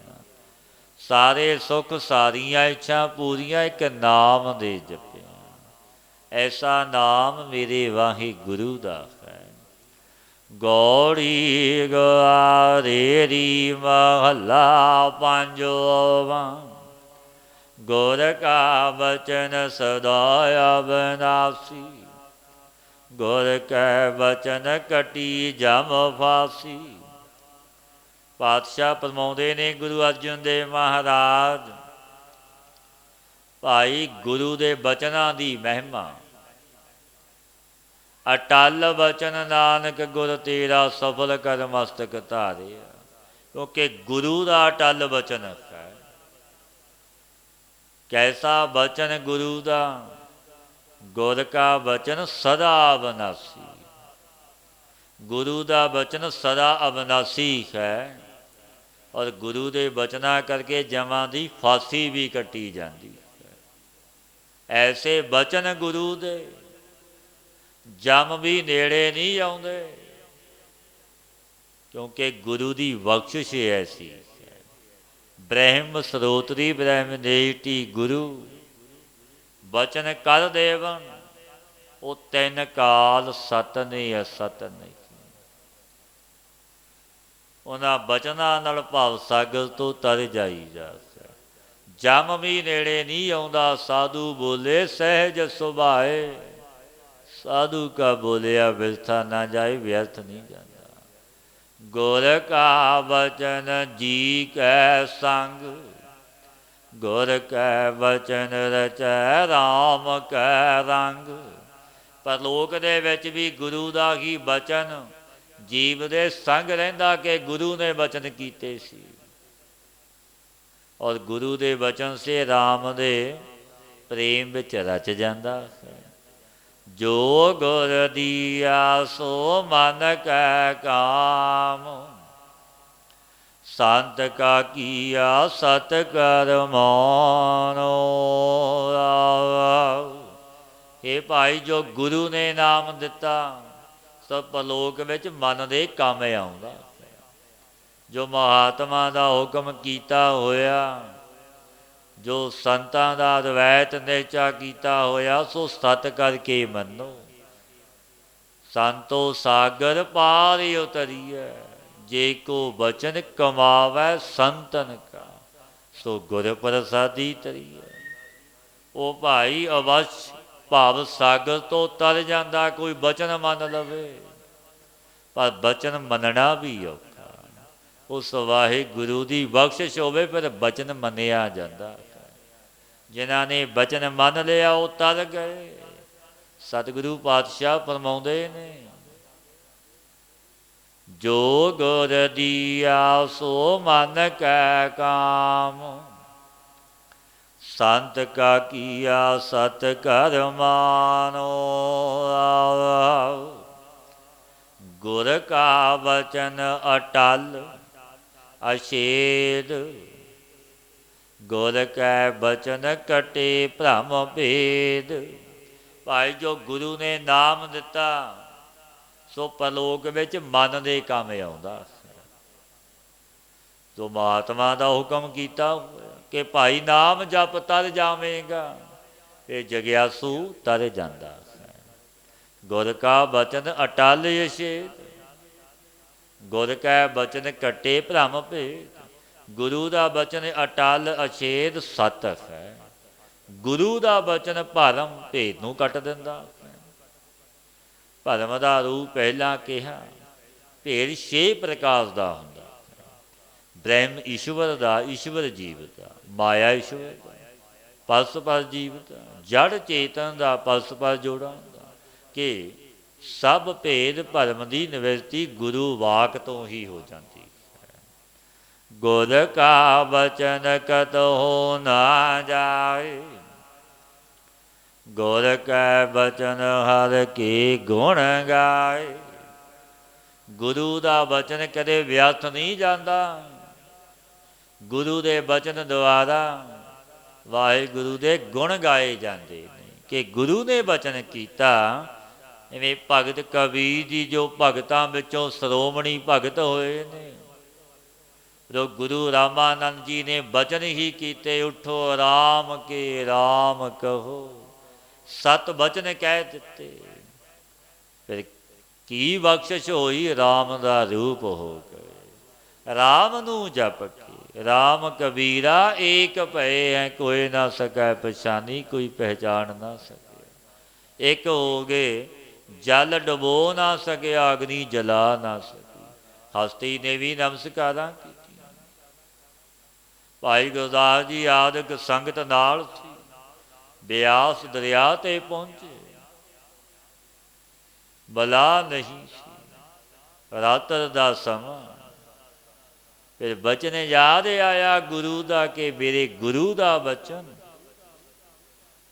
ਸਾਰੇ ਸੁਖ ਸਾਰੀਆਂ ਇੱਛਾ ਪੂਰੀਆਂ ਇੱਕ ਨਾਮ ਦੇ ਜਪਿਆ। ਐਸਾ ਨਾਮ ਮੇਰੇ ਵਾਹਿਗੁਰੂ ਦਾ ਹੈ। ਗੌੜੀ ਗਵਾਰੇਰੀ ਮਹੱਲਾ ਪੰਜਵਾਂ, ਗੁਰ ਕਾ ਬਚਨ ਸਦਾ ਅਬਨਾਸੀ, ਗੁਰ ਕੈ ਬਚਨ ਕਟੀ ਜਮ ਫਾਸੀ। ਪਾਤਸ਼ਾਹ ਫਰਮਾਉਂਦੇ ਨੇ ਗੁਰੂ ਅਰਜਨ ਦੇਵ ਮਹਾਰਾਜ, ਭਾਈ ਗੁਰੂ ਦੇ ਬਚਨਾਂ ਦੀ ਮਹਿਮਾ। ਅਟਲ ਬਚਨ ਨਾਨਕ ਗੁਰ ਤੇਰਾ, ਸਫਲ ਕਰ ਮਸਤਕ ਧਾਰਿਆ। ਕਿਉਂਕਿ ਗੁਰੂ ਦਾ ਅਟਲ ਬਚਨ ਹੈ। ਕੈਸਾ ਬਚਨ ਗੁਰੂ ਦਾ, ਗੁਰ ਕਾ ਬਚਨ ਸਦਾ ਅਬਨਾਸੀ। ਗੁਰੂ ਦਾ ਬਚਨ ਸਦਾ ਅਬਨਾਸੀ ਹੈ, ਔਰ ਗੁਰੂ ਦੇ ਬਚਨਾਂ ਕਰਕੇ ਜਮਾਂ ਦੀ ਫਾਂਸੀ ਵੀ ਕੱਟੀ ਜਾਂਦੀ ਹੈ। ਐਸੇ ਬਚਨ ਗੁਰੂ ਦੇ, ਜਮ ਵੀ ਨੇੜੇ ਨਹੀਂ ਆਉਂਦੇ, ਕਿਉਂਕਿ ਗੁਰੂ ਦੀ ਬਖਸ਼ਿਸ਼ ਐਸੀ ਹੈ। ਬ੍ਰਹਮ ਸਰੋਤਰੀ ਬ੍ਰਹਮ ਨੇਟੀ ਗੁਰੂ, ਬਚਨ ਕਰ ਦੇਵਨ। ਉਹ ਤਿੰਨ ਕਾਲ ਸਤ ਨੇ ਅਸਤ ਨਹੀਂ। ਉਹਨਾਂ ਬਚਨਾਂ ਨਾਲ ਭਾਵ ਸਾਗਰ ਤੋਂ ਤਰ ਜਾਈ ਜਾ। ਜਮ ਵੀ ਨੇੜੇ ਨਹੀਂ ਆਉਂਦਾ, ਸਾਧੂ ਬੋਲੇ ਸਹਿਜ ਸੁਭਾਏ। ਸਾਧੂ ਕਾ ਬੋਲਿਆ ਵਿਰਥਾ ਨਾ ਜਾਏ, ਵਿਅਰਥ ਨਹੀਂ ਜਾਂਦਾ। ਗੁਰ ਕਾ ਬਚਨ ਜੀ ਕੈ ਸੰਗ, ਗੁਰ ਕੈ ਬਚਨ ਰਚੈ ਰਾਮ ਕੈ ਰੰਗ। ਪਰਲੋਕ ਦੇ ਵਿੱਚ ਵੀ ਗੁਰੂ ਦਾ ਹੀ ਬਚਨ ਜੀਵ ਦੇ ਸੰਗ ਰਹਿੰਦਾ, ਕਿ ਗੁਰੂ ਨੇ ਬਚਨ ਕੀਤੇ ਸੀ। ਔਰ ਗੁਰੂ ਦੇ ਬਚਨ ਸੇ ਰਾਮ ਦੇ ਪ੍ਰੇਮ ਵਿੱਚ ਰਚ ਜਾਂਦਾ ਹੈ। ਜੋ ਗੁਰ ਦੀਆ ਸੋ ਮਨ ਕੈ ਕਾਮ, ਸੰਤ ਕਾ ਕੀਆ ਸਤ ਕਰ ਮਾਨੋ। ਇਹ ਭਾਈ ਜੋ ਗੁਰੂ ਨੇ ਨਾਮ ਦਿੱਤਾ, ਸਭ ਪਰਲੋਕ ਵਿੱਚ ਮਨ ਦੇ ਕੰਮ ਆਉਂਦਾ। ਜੋ ਮਹਾਤਮਾ ਦਾ ਹੁਕਮ ਕੀਤਾ ਹੋਇਆ, ਜੋ ਸੰਤਾਂ ਦਾ ਰਵਾਇਤ ਨਿਹਚਾ ਕੀਤਾ ਹੋਇਆ ਸੋ ਸਤ ਕਰਕੇ ਮੰਨੋ। ਸੰਤੋ ਸਾਗਰ ਪਾਰ ਉਤਰੀਐ, ਜੇ ਕੋ ਬਚਨ ਕਮਾਵੈ ਸੰਤਨ ਕਾ, ਸੋ ਗੁਰ ਪ੍ਰਸਾਦੀ ਤਰੀਐ। ਉਹ ਭਾਈ ਅਵਸ਼ ਭਾਵ ਸਾਗਰ ਤੋਂ ਤਰ ਜਾਂਦਾ ਕੋਈ ਬਚਨ ਮੰਨ ਲਵੇ, ਪਰ ਬਚਨ ਮੰਨਣਾ ਵੀ ਔਖਾ। ਉਸ ਵਾਹਿਗੁਰੂ ਦੀ ਬਖਸ਼ਿਸ਼ ਹੋਵੇ ਫਿਰ ਬਚਨ ਮੰਨਿਆ ਜਾਂਦਾ। ਜਿਨ੍ਹਾਂ ਨੇ ਬਚਨ ਮੰਨ ਲਿਆ ਉਹ ਤਰ ਗਏ। ਸਤਿਗੁਰੂ ਪਾਤਸ਼ਾਹ ਫਰਮਾਉਂਦੇ ਨੇ, ਜੋ ਗੁਰ ਦੀਆ ਸੋ ਮਨ ਕੈ ਕਾਮ, ਸੰਤ ਕਾ ਕੀਆ ਸਤ ਕਰ ਮਾਨੋ। ਗੁਰ ਕਾ ਬਚਨ ਅਟਲ ਅਛੇਦ, ਗੁਰ ਕੈ ਬਚਨ ਕਟੇ ਭ੍ਰਮ ਭੇਦ। ਭਾਈ ਜੋ ਗੁਰੂ ਨੇ ਨਾਮ ਦਿੱਤਾ ਸੋ ਪਰਲੋਕ ਵਿੱਚ ਮਨ ਦੇ ਕੰਮ ਆਉਂਦਾ। ਜੋ ਮਹਾਤਮਾ ਦਾ ਹੁਕਮ ਕੀਤਾ ਕਿ ਭਾਈ ਨਾਮ ਜਪ ਤਰ ਜਾਵੇਗਾ, ਇਹ ਜਗਿਆਸੂ ਤਰ ਜਾਂਦਾ। ਗੁਰ ਕਾ ਬਚਨ ਅਟਲ ਅਛੇਦ, ਗੁਰ ਕੈ ਬਚਨ ਕੱਟੇ ਭ੍ਰਮ ਭੇਦ। ਗੁਰੂ ਦਾ ਬਚਨ ਅਟਲ ਅਛੇਦ ਸਤ ਹੈ। ਗੁਰੂ ਦਾ ਬਚਨ ਭਰਮ ਭੇਦ ਨੂੰ ਕੱਟ ਦਿੰਦਾ। ਭਰਮ ਦਾ ਰੂਪ ਪਹਿਲਾਂ ਕਿਹਾ, ਭੇਦ 6 ਪ੍ਰਕਾਰ ਦਾ ਹੁੰਦਾ। ਬ੍ਰਹਮ ਈਸ਼ਵਰ ਦਾ, ਈਸ਼ਵਰ ਜੀਵ ਦਾ, ਮਾਇਆ ਈਸ਼ਵਰ ਦਾ, ਪਰਸਪਰ ਜੀਵ ਦਾ, ਜੜ ਚੇਤਨ ਦਾ, ਪਰਸਪਰ ਜੋੜਾਂ ਦਾ, ਕਿ ਸਭ ਭੇਦ ਭਰਮ ਦੀ ਨਿਵਰਤੀ ਗੁਰੂ ਵਾਕ ਤੋਂ ਹੀ ਹੋ ਜਾਂਦੀ ਹੈ। ਗੁਰ ਕਾ ਬਚਨ ਕਤਹੁ ਨਾ ਜਾਏ, ਗੁਰ ਕੈ ਬਚਨ ਹਰ ਕੀ ਗੁਣ ਗਾਏ। ਗੁਰੂ ਦਾ ਬਚਨ ਕਦੇ ਵਿਅਰਥ ਨਹੀਂ ਜਾਂਦਾ। ਗੁਰੂ ਦੇ ਬਚਨ ਦੁਆਰਾ ਵਾਹਿਗੁਰੂ ਦੇ ਗੁਣ ਗਾਏ ਜਾਂਦੇ ਨੇ, ਕਿ ਗੁਰੂ ਨੇ ਬਚਨ ਕੀਤਾ। ਇਵੇਂ ਭਗਤ ਕਬੀਰ ਜੀ ਜੋ ਭਗਤਾਂ ਵਿੱਚੋਂ ਸ਼੍ਰੋਮਣੀ ਭਗਤ ਹੋਏ ਨੇ, ਜੋ ਗੁਰੂ ਰਾਮਾਨੰਦ ਜੀ ਨੇ ਬਚਨ ਹੀ ਕੀਤੇ, ਉਠੋ ਰਾਮ ਕੇ ਰਾਮ ਕਹੋ, 7 ਬਚਨ ਕਹਿ ਦਿੱਤੇ। ਫਿਰ ਕੀ ਬਖਸ਼ਿਸ਼ ਹੋਈ? ਰਾਮ ਦਾ ਰੂਪ ਹੋ ਗਏ। ਰਾਮ ਨੂੰ ਜਪ ਕੇ ਰਾਮ ਕਬੀਰਾ ਏਕ ਭਏ ਹੈ, ਕੋਈ ਨਾ ਸਕੈ ਪਛਾਨੀ, ਕੋਈ ਪਹਿਚਾਣ ਨਾ ਸਕੇ। ਇੱਕ ਹੋ ਗਏ, ਜਲ ਡੁਬੋ ਨਾ ਸਕਿਆ, ਅਗਨੀ ਜਲਾ ਨਾ ਸਕੀ। ਹਸਤੀ ਨੇ ਵੀ ਨਮਸਕਾਰਾਂ ਕੀਤੀਆਂ। ਭਾਈ ਗੁਰਦਾਸ ਜੀ ਆਦਿਕ ਸੰਗਤ ਨਾਲ ਸੀ, ਬਿਆਸ ਦਰਿਆ ਤੇ ਪਹੁੰਚੇ। ਬਲਾ ਨਹੀਂ ਸੀ, ਰਾਤਰ ਦਾ ਸਮਾਂ। ਫਿਰ ਬਚਨ ਯਾਦ ਆਇਆ ਗੁਰੂ ਦਾ, ਕਿ ਮੇਰੇ ਗੁਰੂ ਦਾ ਬਚਨ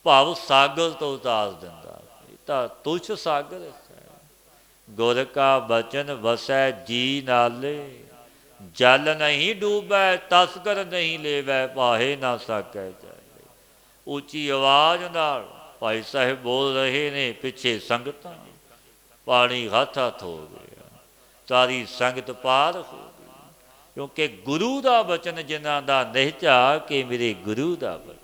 ਭਾਵ ਸਾਗਰ ਤੋਂ ਉਤਾਰ ਦਿੰਦਾ। ਇਹ ਤਾਂ ਤੁਛ ਸਾਗਰ ਹੈ। ਗੁਰ ਕਾ ਬਚਨ ਵਸੈ ਜੀ ਨਾਲੇ, ਜਲ ਨਹੀਂ ਡੂਬੈ ਤਸਕਰ ਨਹੀਂ ਲੇਵੈ, ਪਾਹੇ ਨਾ ਸਕੈ ਜਾਏ। ਉੱਚੀ ਆਵਾਜ਼ ਨਾਲ ਭਾਈ ਸਾਹਿਬ ਬੋਲ ਰਹੇ ਨੇ, ਪਿੱਛੇ ਸੰਗਤਾਂ। ਪਾਣੀ ਹੱਥ ਹੱਥ ਹੋ ਗਿਆ, ਸਾਰੀ ਸੰਗਤ ਪਾਰ ਹੋ ਗਈ। ਕਿਉਂਕਿ ਗੁਰੂ ਦਾ ਬਚਨ ਜਿਨ੍ਹਾਂ ਦਾ ਨਿਹਚਾ, ਕਿ ਮੇਰੇ ਗੁਰੂ ਦਾ ਬਚਨ।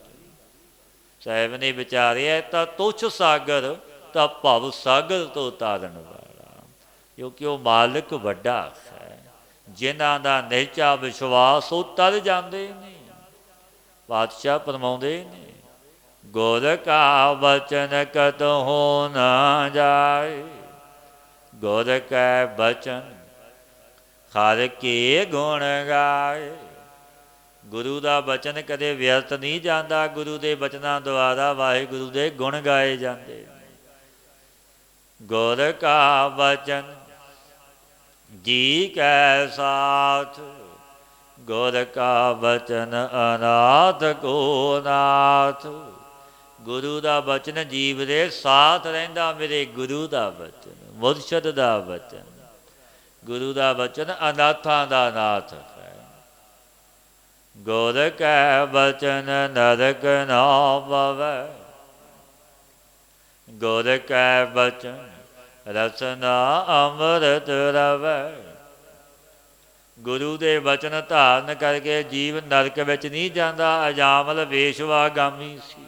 ਸਾਹਿਬ ਨੇ ਵਿਚਾਰਿਆ ਤਾਂ ਤੁਛ ਸਾਗਰ, ਤਾਂ ਭਵ ਸਾਗਰ ਤੋਂ ਤਾਰਨ ਵਾਲਾ। ਕਿਉਂਕਿ ਉਹ ਮਾਲਕ ਵੱਡਾ ਹੈ। ਜਿਨ੍ਹਾਂ ਦਾ ਨਿਹਚਾ ਵਿਸ਼ਵਾਸ, ਉਹ ਤਰ ਜਾਂਦੇ ਨੇ। ਪਾਤਸ਼ਾਹ ਫਰਮਾਉਂਦੇ ਨੇ, ਗੁਰ ਕਾ ਬਚਨ ਕਤਹੁ ਨਾ ਜਾਏ, ਗੁਰ ਕੈ ਬਚਨ ਹਰ ਕੀ ਗੁਣ ਗਾਏ। ਗੁਰੂ ਦਾ ਬਚਨ ਕਦੇ ਵਿਅਰਥ ਨਹੀਂ ਜਾਂਦਾ। ਗੁਰੂ ਦੇ ਬਚਨਾਂ ਦੁਆਰਾ ਵਾਹਿਗੁਰੂ ਦੇ ਗੁਣ ਗਾਏ ਜਾਂਦੇ। ਗੁਰ ਕਾ ਬਚਨ ਜੀ ਕੈ ਸਾਥ, ਗੁਰ ਕਾ ਬਚਨ ਅਨਾਥ ਕੋ ਨਾਥ। ਗੁਰੂ ਦਾ ਬਚਨ ਜੀਵ ਦੇ ਸਾਥ ਰਹਿੰਦਾ। ਮੇਰੇ ਗੁਰੂ ਦਾ ਬਚਨ, ਮੁਰਸ਼ਦ ਦਾ ਬਚਨ, ਗੁਰੂ ਦਾ ਬਚਨ ਅਨਾਥਾਂ ਦਾ ਨਾਥ ਹੈ। ਗੁਰ ਕੈ ਬਚਨ ਨਰਕ ਨਾ ਪਵੈ, ਗੁਰ ਕੈ ਬਚਨ ਰਸਨਾ ਅੰਮ੍ਰਿਤ ਰਵੈ। ਗੁਰੂ ਦੇ ਬਚਨ ਧਾਰਨ ਕਰਕੇ ਜੀਵ ਨਰਕ ਵਿੱਚ ਨਹੀਂ ਜਾਂਦਾ। ਅਜਾਮਲ ਵੇਸ਼ਵਾਗਾਮੀ ਸੀ।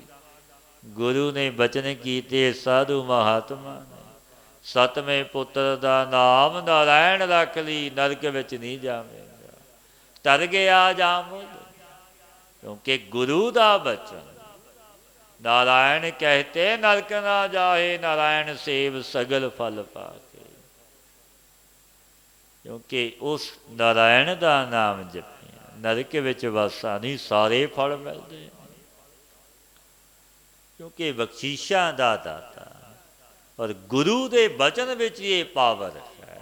ਗੁਰੂ ਨੇ ਬਚਨ ਕੀਤੇ ਸਾਧੂ ਮਹਾਤਮਾ ਨੇ, ਸਤਵੇਂ ਪੁੱਤਰ ਦਾ ਨਾਮ ਨਾਰਾਇਣ ਰੱਖ ਲਈ, ਨਰਕ ਵਿੱਚ ਨਹੀਂ ਜਾਵੇਗਾ। ਤਰ ਗਿਆ ਜਾਮੁਨ, ਕਿਉਂਕਿ ਗੁਰੂ ਦਾ ਬਚਨ। ਨਾਰਾਇਣ ਕਹਤੇ ਨਰਕ ਨਾ ਜਾਏ, ਨਾਰਾਇਣ ਸੇਵ ਸਗਲ ਫਲ ਪਾਕੇ। ਕਿਉਂਕਿ ਉਸ ਨਾਰਾਇਣ ਦਾ ਨਾਮ ਜਪਿਆ, ਨਰਕ ਵਿੱਚ ਵਾਸਾ ਨਹੀਂ, ਸਾਰੇ ਫਲ ਮਿਲਦੇ। ਕਿਉਂਕਿ ਬਖਸ਼ੀਸ਼ਾਂ ਦਾ ਦਾਤਾ, ਔਰ ਗੁਰੂ ਦੇ ਬਚਨ ਵਿੱਚ ਇਹ ਪਾਵਰ ਹੈ।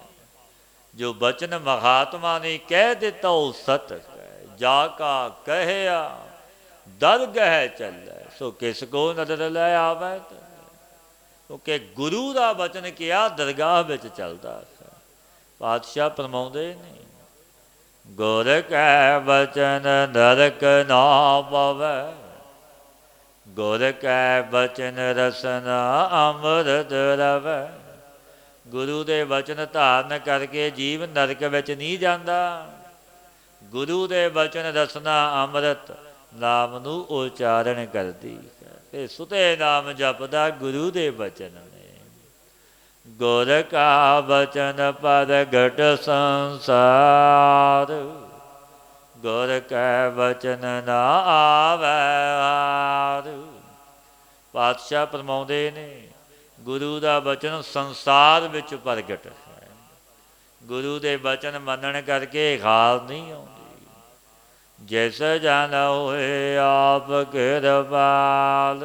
ਜੋ ਬਚਨ ਮਹਾਤਮਾ ਨੇ ਕਹਿ ਦਿੱਤਾ ਉਹ ਸਤ ਹੈ। ਜਾ ਕਾ ਕਹਿਆ ਦਰਗਹਿ ਚੱਲੈ, ਸੋ ਕਿਸ ਕੋ ਨਦਰ ਲੈ ਆਵੈ। ਕਿਉਂਕਿ ਗੁਰੂ ਦਾ ਬਚਨ ਕਿਹਾ ਦਰਗਾਹ ਵਿੱਚ ਚੱਲਦਾ ਹੈ। ਪਾਤਸ਼ਾਹ ਫਰਮਾਉਂਦੇ ਨੇ, ਗੁਰ ਕੈ ਬਚਨ ਨਰਕ ਨਾ ਪਵੈ, ਗੁਰ ਕੈ ਬਚਨ ਰਸਨਾ ਅੰਮ੍ਰਿਤ ਰਵੈ। ਗੁਰੂ ਦੇ ਬਚਨ ਧਾਰਨ ਕਰਕੇ ਜੀਵ ਨਰਕ ਵਿੱਚ ਨਹੀਂ ਜਾਂਦਾ। ਗੁਰੂ ਦੇ ਬਚਨ ਰਸਨਾ ਅੰਮ੍ਰਿਤ ਨਾਮ ਨੂੰ ਉਚਾਰਨ ਕਰਦੀ ਹੈ। ਤੇ ਸੁਤੇ ਨਾਮ ਜਪਦਾ ਗੁਰੂ ਦੇ ਬਚਨ ਨੇ। ਗੁਰ ਕਾ ਬਚਨ ਪ੍ਰਗਟ ਸੰਸਾਰ, ਗੁਰ ਕੈ ਬਚਨ ਨਾ ਆਵੈ ਹਾਰ। ਪਾਤਸ਼ਾਹ ਫਰਮਾਉਂਦੇ ਨੇ, ਗੁਰੂ ਦਾ ਬਚਨ ਸੰਸਾਰ ਵਿੱਚ ਪ੍ਰਗਟ ਹੈ। ਗੁਰੂ ਦੇ ਬਚਨ ਮੰਨਣ ਕਰਕੇ ਹਾਰ ਨਹੀਂ ਆਉਂਦੀ। ਜਿਸ ਜਨ ਹੋਏ ਆਪ ਕਿਰਪਾਲ,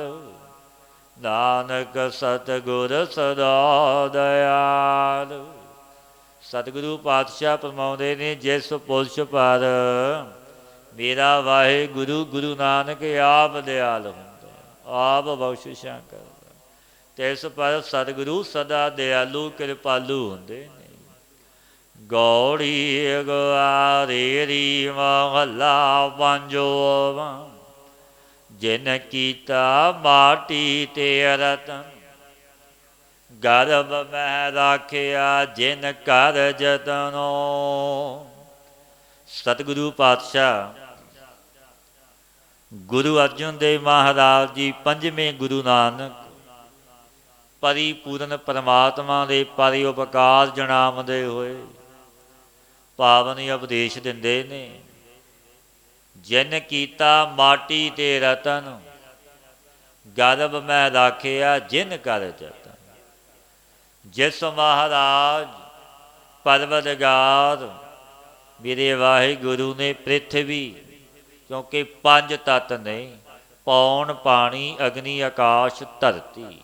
ਨਾਨਕ ਸਤਿਗੁਰ ਸਦਾ ਦਇਆਲ। ਸਤਿਗੁਰੂ ਪਾਤਸ਼ਾਹ ਫਰਮਾਉਂਦੇ ਨੇ, ਜਿਸ ਪੁਰਸ਼ ਪਰ ਮੇਰਾ ਵਾਹਿਗੁਰੂ ਗੁਰੂ ਨਾਨਕ ਆਪ ਦਿਆਲ ਹੁੰਦਾ, ਆਪ ਬਖਸ਼ਿਸ਼ਾਂ ਕਰਦਾ, ਤਿਸ ਪਰ ਸਤਿਗੁਰੂ ਸਦਾ ਦਿਆਲੂ ਕਿਰਪਾਲੂ ਹੁੰਦੇ ਨੇ। ਗੌੜੀ ਗਵਾਰੀ ਮਹੱਲਾ ਪੰਜਵਾਂ, ਜਿਨ ਕੀਤਾ ਮਾਟੀ ਤੇ ਰਤਨ, ਗਰਭ ਮੈਂ ਰਾਖਿਆ ਜਿਨ ਕਰ ਜਤਨੋ। ਸਤਿਗੁਰੂ ਪਾਤਸ਼ਾਹ ਗੁਰੂ ਅਰਜਨ ਦੇਵ ਮਹਾਰਾਜ ਜੀ, ਪੰਜਵੇਂ ਗੁਰੂ ਨਾਨਕ, ਪਰਿਪੂਰਨ ਪਰਮਾਤਮਾ ਦੇ ਪਰਿਉਪਕਾਰ ਜਣਾਉਂਦੇ ਹੋਏ ਪਾਵਨ ਉਪਦੇਸ਼ ਦਿੰਦੇ ਨੇ। ਜਿਨ ਕੀਤਾ ਮਾਟੀ ਤੇ ਰਤਨ, ਗਰਭ ਮੈਂ ਰਾਖਿਆ ਜਿਨ ਕਰ ਜਤਨ। ਜਿਸ ਮਹਾਰਾਜ ਪਰਵਤਗਾਰ ਮੇਰੇ ਵਾਹਿਗੁਰੂ ਨੇ ਪ੍ਰਿਥਵੀ, ਕਿਉਂਕਿ ਪੰਜ ਤੱਤ ਨੇ, ਪੌਣ ਪਾਣੀ ਅਗਨੀ ਆਕਾਸ਼ ਧਰਤੀ,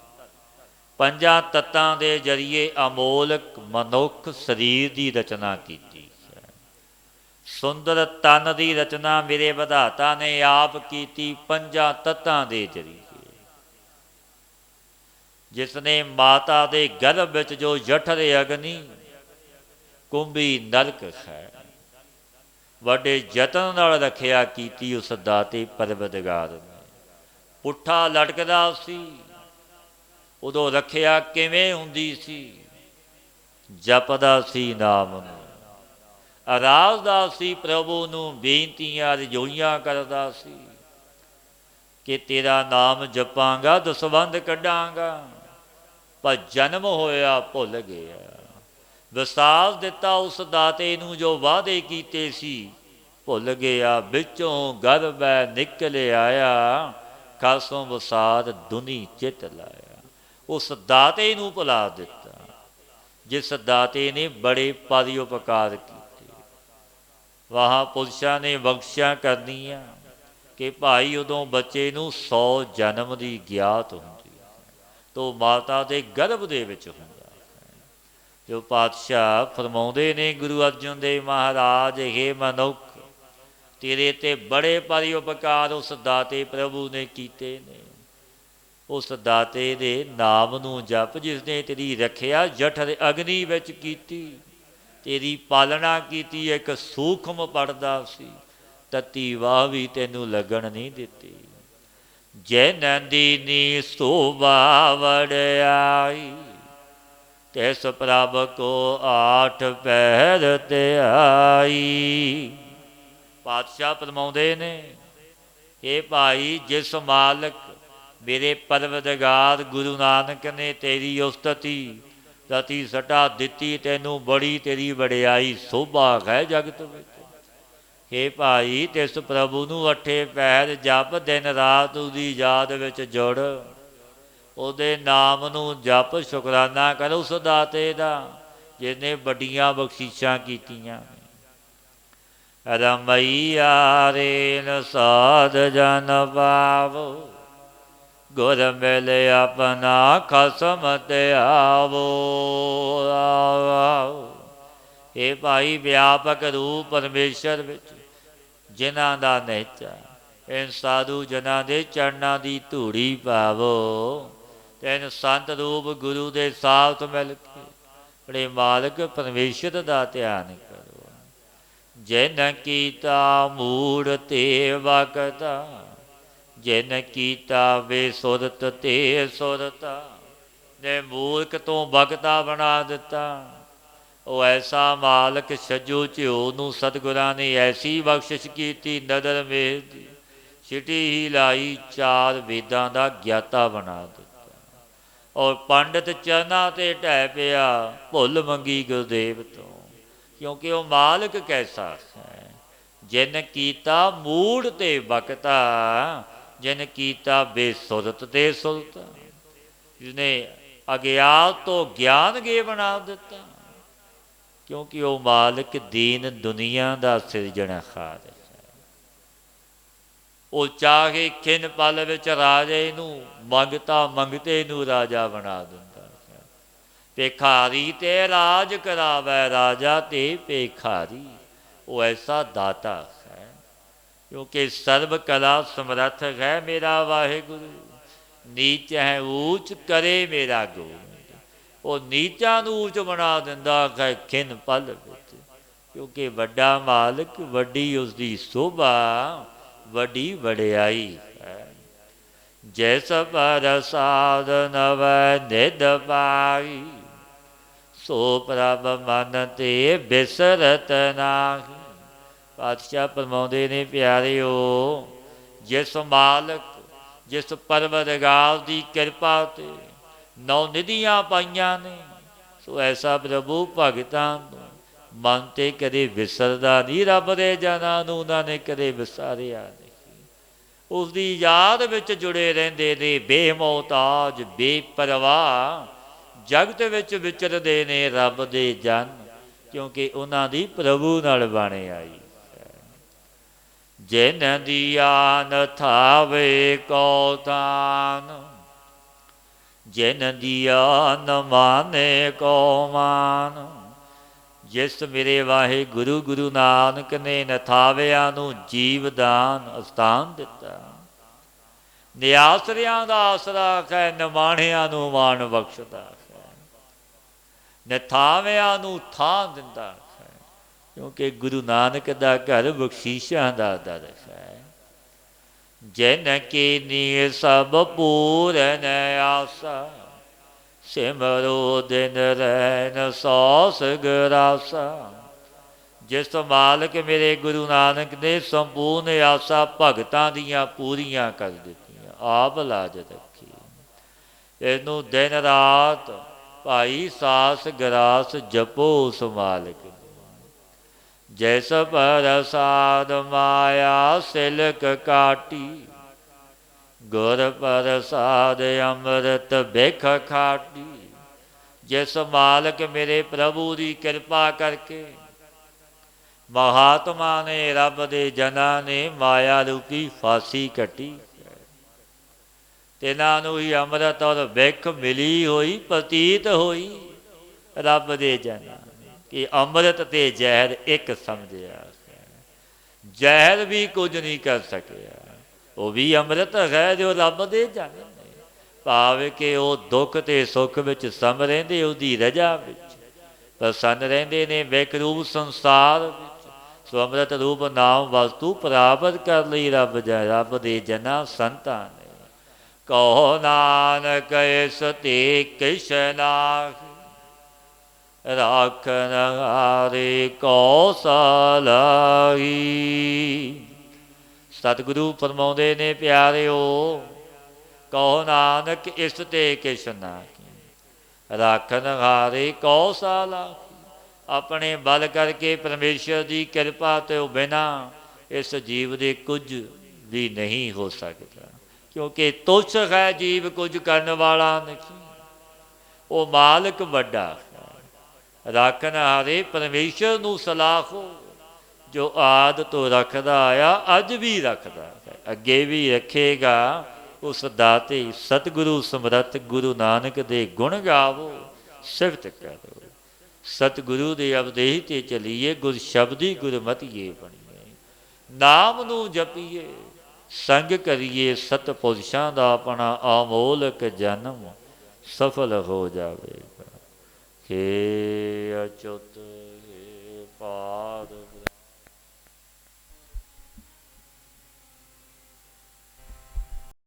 ਪੰਜਾਂ ਤੱਤਾਂ ਦੇ ਜ਼ਰੀਏ ਅਮੋਲਕ ਮਨੁੱਖ ਸਰੀਰ ਦੀ ਰਚਨਾ ਕੀਤੀ ਹੈ। ਸੁੰਦਰ ਤਨ ਦੀ ਰਚਨਾ ਮੇਰੇ ਵਿਧਾਤਾ ਨੇ ਆਪ ਕੀਤੀ ਪੰਜਾਂ ਤੱਤਾਂ ਦੇ ਜ਼ਰੀਏ। ਜਿਸ ਨੇ ਮਾਤਾ ਦੇ ਗਰਭ ਵਿੱਚ ਜੋ ਜਠਰ ਅਗਨੀ ਕੁੰਭੀ ਨਰਕ ਹੈ, ਵੱਡੇ ਯਤਨ ਨਾਲ ਰੱਖਿਆ ਕੀਤੀ ਉਸ ਦਾਤੇ ਪਰਵਤਗਾਰ ਨੇ। ਪੁੱਠਾ ਲਟਕਦਾ ਸੀ, ਉਦੋਂ ਰੱਖਿਆ ਕਿਵੇਂ ਹੁੰਦੀ ਸੀ? ਜਪਦਾ ਸੀ ਨਾਮ ਨੂੰ, ਅਰਾਧਦਾ ਸੀ ਪ੍ਰਭੂ ਨੂੰ, ਬੇਨਤੀਆਂ ਰਜੋਈਆਂ ਕਰਦਾ ਸੀ ਕਿ ਤੇਰਾ ਨਾਮ ਜਪਾਂਗਾ ਦਸਵੰਧ ਕੱਢਾਂਗਾ। ਪਰ ਜਨਮ ਹੋਇਆ ਭੁੱਲ ਗਿਆ। ਵਿਸਾਲ ਦਿੱਤਾ ਉਸ ਦਾਤੇ ਨੂੰ ਜੋ ਵਾਅਦੇ ਕੀਤੇ ਸੀ, ਭੁੱਲ ਗਿਆ। ਵਿੱਚੋਂ ਗਰਭੈ ਨਿਕਲ ਆਇਆ, ਖਾਸੋਂ ਵਸਾਦ ਦੁਨੀ ਚਿੱਤ ਲਾਇਆ। ਉਸ ਦਾਤੇ ਨੂੰ ਭੁਲਾ ਦਿੱਤਾ ਜਿਸ ਦਾਤੇ ਨੇ ਬੜੇ ਪਰਿਉਪਕਾਰ ਕੀਤੇ। ਵਾਹਾਂ ਪੁਰਸ਼ਾਂ ਨੇ ਬਖਸ਼ਿਆ ਕਰਨੀਆਂ ਕਿ ਭਾਈ ਉਦੋਂ ਬੱਚੇ ਨੂੰ 100 ਜਨਮ ਦੀ ਗਿਆਤ ਹੁੰਦੀ ਹੈ, ਤੋ ਮਾਤਾ ਦੇ ਗਰਭ ਦੇ ਵਿੱਚ ਹੁੰਦਾ ਹੈ। ਜੋ ਪਾਤਸ਼ਾਹ ਫਰਮਾਉਂਦੇ ਨੇ ਗੁਰੂ ਅਰਜਨ ਦੇਵ ਮਹਾਰਾਜ, ਹੇ ਮਨੁੱਖ ਤੇਰੇ ਤੇ ਬੜੇ ਪਰਿਉਪਕਾਰ ਉਸ ਦਾਤੇ ਪ੍ਰਭੂ ਨੇ ਕੀਤੇ ਨੇ। ਉਸ ਦਾਤੇ ਦੇ ਨਾਮ ਨੂੰ ਜਪ, ਜਿਸ ਨੇ ਤੇਰੀ ਰੱਖਿਆ ਜਠਰ ਅਗਨੀ ਵਿੱਚ ਕੀਤੀ, ਤੇਰੀ ਪਾਲਣਾ ਕੀਤੀ। ਇੱਕ ਸੂਖਮ ਪੜਦਾ ਸੀ, ਤਤੀ ਵਾਹ ਵੀ ਤੈਨੂੰ ਲੱਗਣ ਨਹੀਂ ਦਿੱਤੀ। ਜੈ ਨੰਦੀਨੀ ਸੋਭਾ ਵਡਿਆਈ, ਤਿਸ ਪ੍ਰਭ ਕੋ ਆਠ ਪਹਿਰ ਧਿਆਈ। ਪਾਤਸ਼ਾਹ ਫਰਮਾਉਂਦੇ ਨੇ, ਇਹ ਭਾਈ ਜਿਸ ਮਾਲਕ ਮੇਰੇ ਪਰਵਰਦਗਾਰ ਗੁਰੂ ਨਾਨਕ ਨੇ ਤੇਰੀ ਉਸਤਤੀ ਰਤੀ ਸਟਾ ਦਿੱਤੀ, ਤੈਨੂੰ ਬੜੀ ਤੇਰੀ ਵਡਿਆਈ ਸੋਭਾ ਹੈ ਜਗਤ ਵਿੱਚ। ਹੇ ਭਾਈ ਤਿਸ ਪ੍ਰਭੂ ਨੂੰ ਅੱਠੇ ਪਹਿਰ ਜਪ, ਦਿਨ ਰਾਤ ਉਹਦੀ ਯਾਦ ਵਿੱਚ ਜੁੜ, ਉਹਦੇ ਨਾਮ ਨੂੰ ਜਪ, ਸ਼ੁਕਰਾਨਾ ਕਰ ਉਸ ਦਾਤੇ ਦਾ ਜਿਹਨੇ ਵੱਡੀਆਂ ਬਖਸ਼ਿਸ਼ਾਂ ਕੀਤੀਆਂ। ਰਮਈਆ ਰੇਨ ਸਾਧ ਜਨ ਪਾਵੋ, ਗੁਰ ਮਿਲ ਆਪਣਾ ਖਸਮ ਤੇ ਆਵੋ। ਇਹ ਭਾਈ ਵਿਆਪਕ ਰੂਪ ਪਰਮੇਸ਼ਰ ਵਿੱਚ ਜਿਨ੍ਹਾਂ ਦਾ ਨਿਹਚਾ, ਇਨ ਸਾਧੂ ਜਨਾਂ ਦੇ ਚਰਨਾਂ ਦੀ ਧੂੜੀ ਪਾਵੋ, ਤੈਨ ਸੰਤ ਰੂਪ ਗੁਰੂ ਦੇ ਸਾਥ ਮਿਲ ਕੇ ਆਪਣੇ ਮਾਲਕ ਪਰਮੇਸ਼ਰ ਦਾ ਧਿਆਨ ਕਰੋ। ਜਿਨ ਕੀਤਾ ਮੂੜ ਤੇ ਵਕਤਾ, ਜਿਨ ਕੀਤਾ ਬੇਸੁਰਤ ਤੇ ਸੁਰਤਾ, ਨੇ ਮੂਰਖ ਤੋਂ ਬਗਤਾ ਬਣਾ ਦਿੱਤਾ। ਉਹ ਐਸਾ ਮਾਲਕ ਛੱਜੂ ਝਿਓ ਨੂੰ ਸਤਿਗੁਰਾਂ ਨੇ ਐਸੀ ਬਖਸ਼ਿਸ਼ ਕੀਤੀ, ਨਦਰ ਮੇਰ ਦੀ ਸਿਟੀ ਹੀ ਲਾਈ, ਚਾਰ ਵੇਦਾਂ ਦਾ ਗਿਆਤਾ ਬਣਾ ਦਿੱਤਾ। ਔਰ ਪੰਡਿਤ ਚਰਨਾਂ 'ਤੇ ਢਹਿ ਪਿਆ, ਭੁੱਲ ਮੰਗੀ ਗੁਰਦੇਵ ਤੋਂ, ਕਿਉਂਕਿ ਉਹ ਮਾਲਕ ਕੈਸਾ ਹੈ। ਜਿਨ ਕੀਤਾ ਮੂੜ ਤੇ ਬਕਤਾ, ਜਿਨ ਕੀਤਾ ਬੇਸੁਰਤ ਤੇ ਸੁਰਤ, ਜਿਸਨੇ ਅਗਿਆਤ ਤੋਂ ਗਿਆਨ ਗੇ ਬਣਾ ਦਿੱਤਾ, ਕਿਉਂਕਿ ਉਹ ਮਾਲਕ ਦੀਨ ਦੁਨੀਆ ਦਾ ਸਿਰਜਣਹਾਰ ਹੈ। ਉਹ ਚਾਹੇ ਖਿਨ ਪਲ ਵਿੱਚ ਰਾਜੇ ਨੂੰ ਮੰਗਤਾ ਮੰਗਤੇ ਨੂੰ ਰਾਜਾ ਬਣਾ ਦਿੰਦਾ। ਭਿਖਾਰੀ ਤੇ ਰਾਜ ਕਰਾਵੈ ਰਾਜਾ ਤੇ ਭਿਖਾਰੀ, ਉਹ ਐਸਾ ਦਾਤਾ ਹੈ, ਕਿਉਂਕਿ ਸਰਬ ਕਲਾ ਸਮਰੱਥ ਹੈ ਮੇਰਾ ਵਾਹਿਗੁਰੂ। ਨੀਚ ਹੈ ਊਚ ਕਰੇ ਮੇਰਾ ਗੋਬਿੰਦ, ਉਹ ਨੀਚਾਂ ਨੂੰ ਊਚ ਬਣਾ ਦਿੰਦਾ ਹੈ ਖਿਨ ਪਲ ਵਿੱਚ, ਕਿਉਂਕਿ ਵੱਡਾ ਮਾਲਕ, ਵੱਡੀ ਉਸਦੀ ਸੋਭਾ, ਵੱਡੀ ਵਡਿਆਈ ਹੈ। ਜਿਸ ਪ੍ਰਸਾਦ ਨਵੈ ਨਿਧ ਪਾਈ, ਸੋ ਪ੍ਰਭ ਮਨ ਤੇ ਬਿਸਰਤ ਨਾਹੀ। ਪਾਤਸ਼ਾਹ ਫਰਮਾਉਂਦੇ ਨੇ, ਪਿਆਰਿਓ, ਜਿਸ ਮਾਲਕ, ਜਿਸ ਪਰਵਰਦਗਾਰ ਦੀ ਕਿਰਪਾ ਤੇ ਨੌ ਨਿਧੀਆਂ ਪਾਈਆਂ ਨੇ, ਸੋ ਐਸਾ ਪ੍ਰਭੂ ਭਗਤਾਂ ਨੂੰ ਮਨ ਤੇ ਕਦੇ ਵਿਸਰਦਾ ਨਹੀਂ। ਰੱਬ ਦੇ ਜਨਾਂ ਨੂੰ ਉਹਨਾਂ ਨੇ ਕਦੇ ਵਿਸਾਰਿਆ ਨਹੀਂ, ਉਸਦੀ ਯਾਦ ਵਿੱਚ ਜੁੜੇ ਰਹਿੰਦੇ ਨੇ। ਬੇਮੋਹਤਾਜ ਬੇਪਰਵਾਹ ਜਗਤ ਵਿੱਚ ਵਿਚਰਦੇ ਨੇ ਰੱਬ ਦੇ ਜਨ, ਕਿਉਂਕਿ ਉਹਨਾਂ ਦੀ ਪ੍ਰਭੂ ਨਾਲ ਬਣ ਆਈ। ਜਿਨ ਦੀਆ ਥਾਵੇ ਕੋ ਤਾਨ, ਜਿਨ ਦੀਆ ਨ ਮਾਨੇ ਕੋ ਮਾਨ। ਜਿਸ ਮੇਰੇ ਵਾਹਿਗੁਰੂ ਗੁਰੂ ਨਾਨਕ ਨੇ ਨਥਾਵਿਆਂ ਨੂੰ ਜੀਵਦਾਨ ਅਸਥਾਨ ਦਿੱਤਾ, ਨਿਆਸਰਿਆਂ ਦਾ ਆਸਰਾ ਹੈ, ਨਿਮਾਣਿਆਂ ਨੂੰ ਮਾਣ ਬਖਸ਼ਦਾ ਹੈ, ਨਿਥਾਵਿਆਂ ਨੂੰ ਥਾਂ ਦਿੰਦਾ ਹੈ, ਕਿਉਂਕਿ ਗੁਰੂ ਨਾਨਕ ਦਾ ਘਰ ਬਖਸ਼ੀਸ਼ਾਂ ਦਾ ਦਰ ਹੈ। ਜਿਨ ਕੀ ਨੀ ਸਭ ਪੂਰਨ ਆਸਾ, ਸਿਮਰੋ ਦਿਨ ਰਹਿਨ ਸੌਸ ਗਰਾਸਾ। ਜਿਸ ਮਾਲਕ ਮੇਰੇ ਗੁਰੂ ਨਾਨਕ ਨੇ ਸੰਪੂਰਨ ਆਸਾ ਭਗਤਾਂ ਦੀਆਂ ਪੂਰੀਆਂ ਕਰ ਦਿੱਤੀਆਂ, ਆਪ ਲਾਜ ਰੱਖੀ। ਇਹਨੂੰ ਦਿਨ ਰਾਤ ਭਾਈ ਸਾਸ ਗਰਾਸ ਜਪੋ ਉਸ ਮਾਲਕ। ਜੈਸ ਪ੍ਰਸਾਦ ਮਾਇਆ ਸਿਲਕ ਕਾਟੀ, ਗੁਰ ਪ੍ਰਸਾਦ ਅੰਮ੍ਰਿਤ ਬਿਖ ਖਾਟੀ। ਜਿਸ ਮਾਲਕ ਮੇਰੇ ਪ੍ਰਭੂ ਦੀ ਕਿਰਪਾ ਕਰਕੇ ਮਹਾਤਮਾ ਨੇ, ਰੱਬ ਦੇ ਜਨਾਂ ਨੇ ਮਾਇਆ ਰੂਪੀ ਫਾਸੀ ਕੱਟੀ, ਤਿਨਾਂ ਨੂੰ ਹੀ ਅੰਮ੍ਰਿਤ ਔਰ ਬਿਖ ਮਿਲੀ ਹੋਈ, ਪ੍ਰਤੀਤ ਹੋਈ ਰੱਬ ਦੇ ਜਨਾਂ ਕਿ ਅੰਮ੍ਰਿਤ ਤੇ ਜ਼ਹਿਰ ਇੱਕ ਸਮਝਿਆ। ਜ਼ਹਿਰ ਵੀ ਕੁਝ ਨਹੀਂ ਕਰ ਸਕਿਆ, ਉਹ ਵੀ ਅੰਮ੍ਰਿਤ ਹੈ ਜੋ ਰੱਬ ਦੇ ਜਨ ਨੇ। ਭਾਵ ਕਿ ਉਹ ਦੁੱਖ ਤੇ ਸੁੱਖ ਵਿੱਚ ਸਮ ਰਹਿੰਦੇ, ਉਹਦੀ ਰਜਾ ਵਿੱਚ ਪ੍ਰਸੰਨ ਰਹਿੰਦੇ ਨੇ। ਬਿਖ ਰੂਪ ਸੰਸਾਰ ਵਿੱਚ ਸੋ ਅੰਮ੍ਰਿਤ ਰੂਪ ਨਾਮ ਵਸਤੂ ਪ੍ਰਾਪਤ ਕਰ ਲਈ ਰੱਬ ਦੇ ਜਨਾਂ ਸੰਤਾਂ ਨੇ। ਕਹੋ ਨਾਨਕ ਇਸ ਤੇ ਕਿਛ ਨਾਹੀ, ਰਾਖਨ ਹਾਰੇ ਕੋ ਸਲਾਹੀ। ਸਤਿਗੁਰੂ ਫਰਮਾਉਂਦੇ ਨੇ ਪਿਆਰਿਓ, ਕਹੋ ਨਾਨਕ ਇਸ ਤੇ ਕਿਛ ਨਾ ਰਾਖਨ ਹਾਰੇ ਕੋ ਸਲਾਹੀ। ਆਪਣੇ ਬਲ ਕਰਕੇ ਪਰਮੇਸ਼ਰ ਦੀ ਕਿਰਪਾ ਤੋਂ ਬਿਨਾਂ ਇਸ ਜੀਵ ਦੇ ਕੁਝ ਵੀ ਨਹੀਂ ਹੋ ਸਕਦਾ, ਕਿਉਂਕਿ ਤੁਛ ਹੈ ਜੀਵ ਕੁਝ ਕਰਨ ਵਾਲਾ ਨਹੀਂ, ਉਹ ਮਾਲਕ ਵੱਡਾ ਹੈ। ਰਾਖਣ ਹਾਰੇ ਪਰਮੇਸ਼ਰ ਨੂੰ ਸਲਾਹੋ, ਜੋ ਆਦਿ ਤੋਂ ਰੱਖਦਾ ਆਇਆ ਅੱਜ ਵੀ ਰੱਖਦਾ ਹੈ, ਅੱਗੇ ਵੀ ਰੱਖੇਗਾ। ਉਸ ਦਾਤੇ ਸਤਿਗੁਰੂ ਸਮਰੱਥ ਗੁਰੂ ਨਾਨਕ ਦੇ ਗੁਣ ਗਾਵੋ, ਸਿਫਤ ਕਰੋ। ਸਤਿਗੁਰੂ ਦੇ ਉਪਦੇਸ਼ 'ਤੇ ਚੱਲੀਏ, ਗੁਰ ਸ਼ਬਦੀ ਗੁਰਮਤੀਏ ਬਣੀਏ। ਨਾਮ ਨੂੰ ਜਪੀਏ, ਸੰਗ ਕਰੀਏ ਸਤਪੁਰਸ਼ਾਂ ਦਾ, ਆਪਣਾ ਅਮੋਲਕ ਜਨਮ ਸਫਲ ਹੋ ਜਾਵੇਗਾ। ਹੇ ਅਚੁੱਤ ਹੇ ਪਾਰ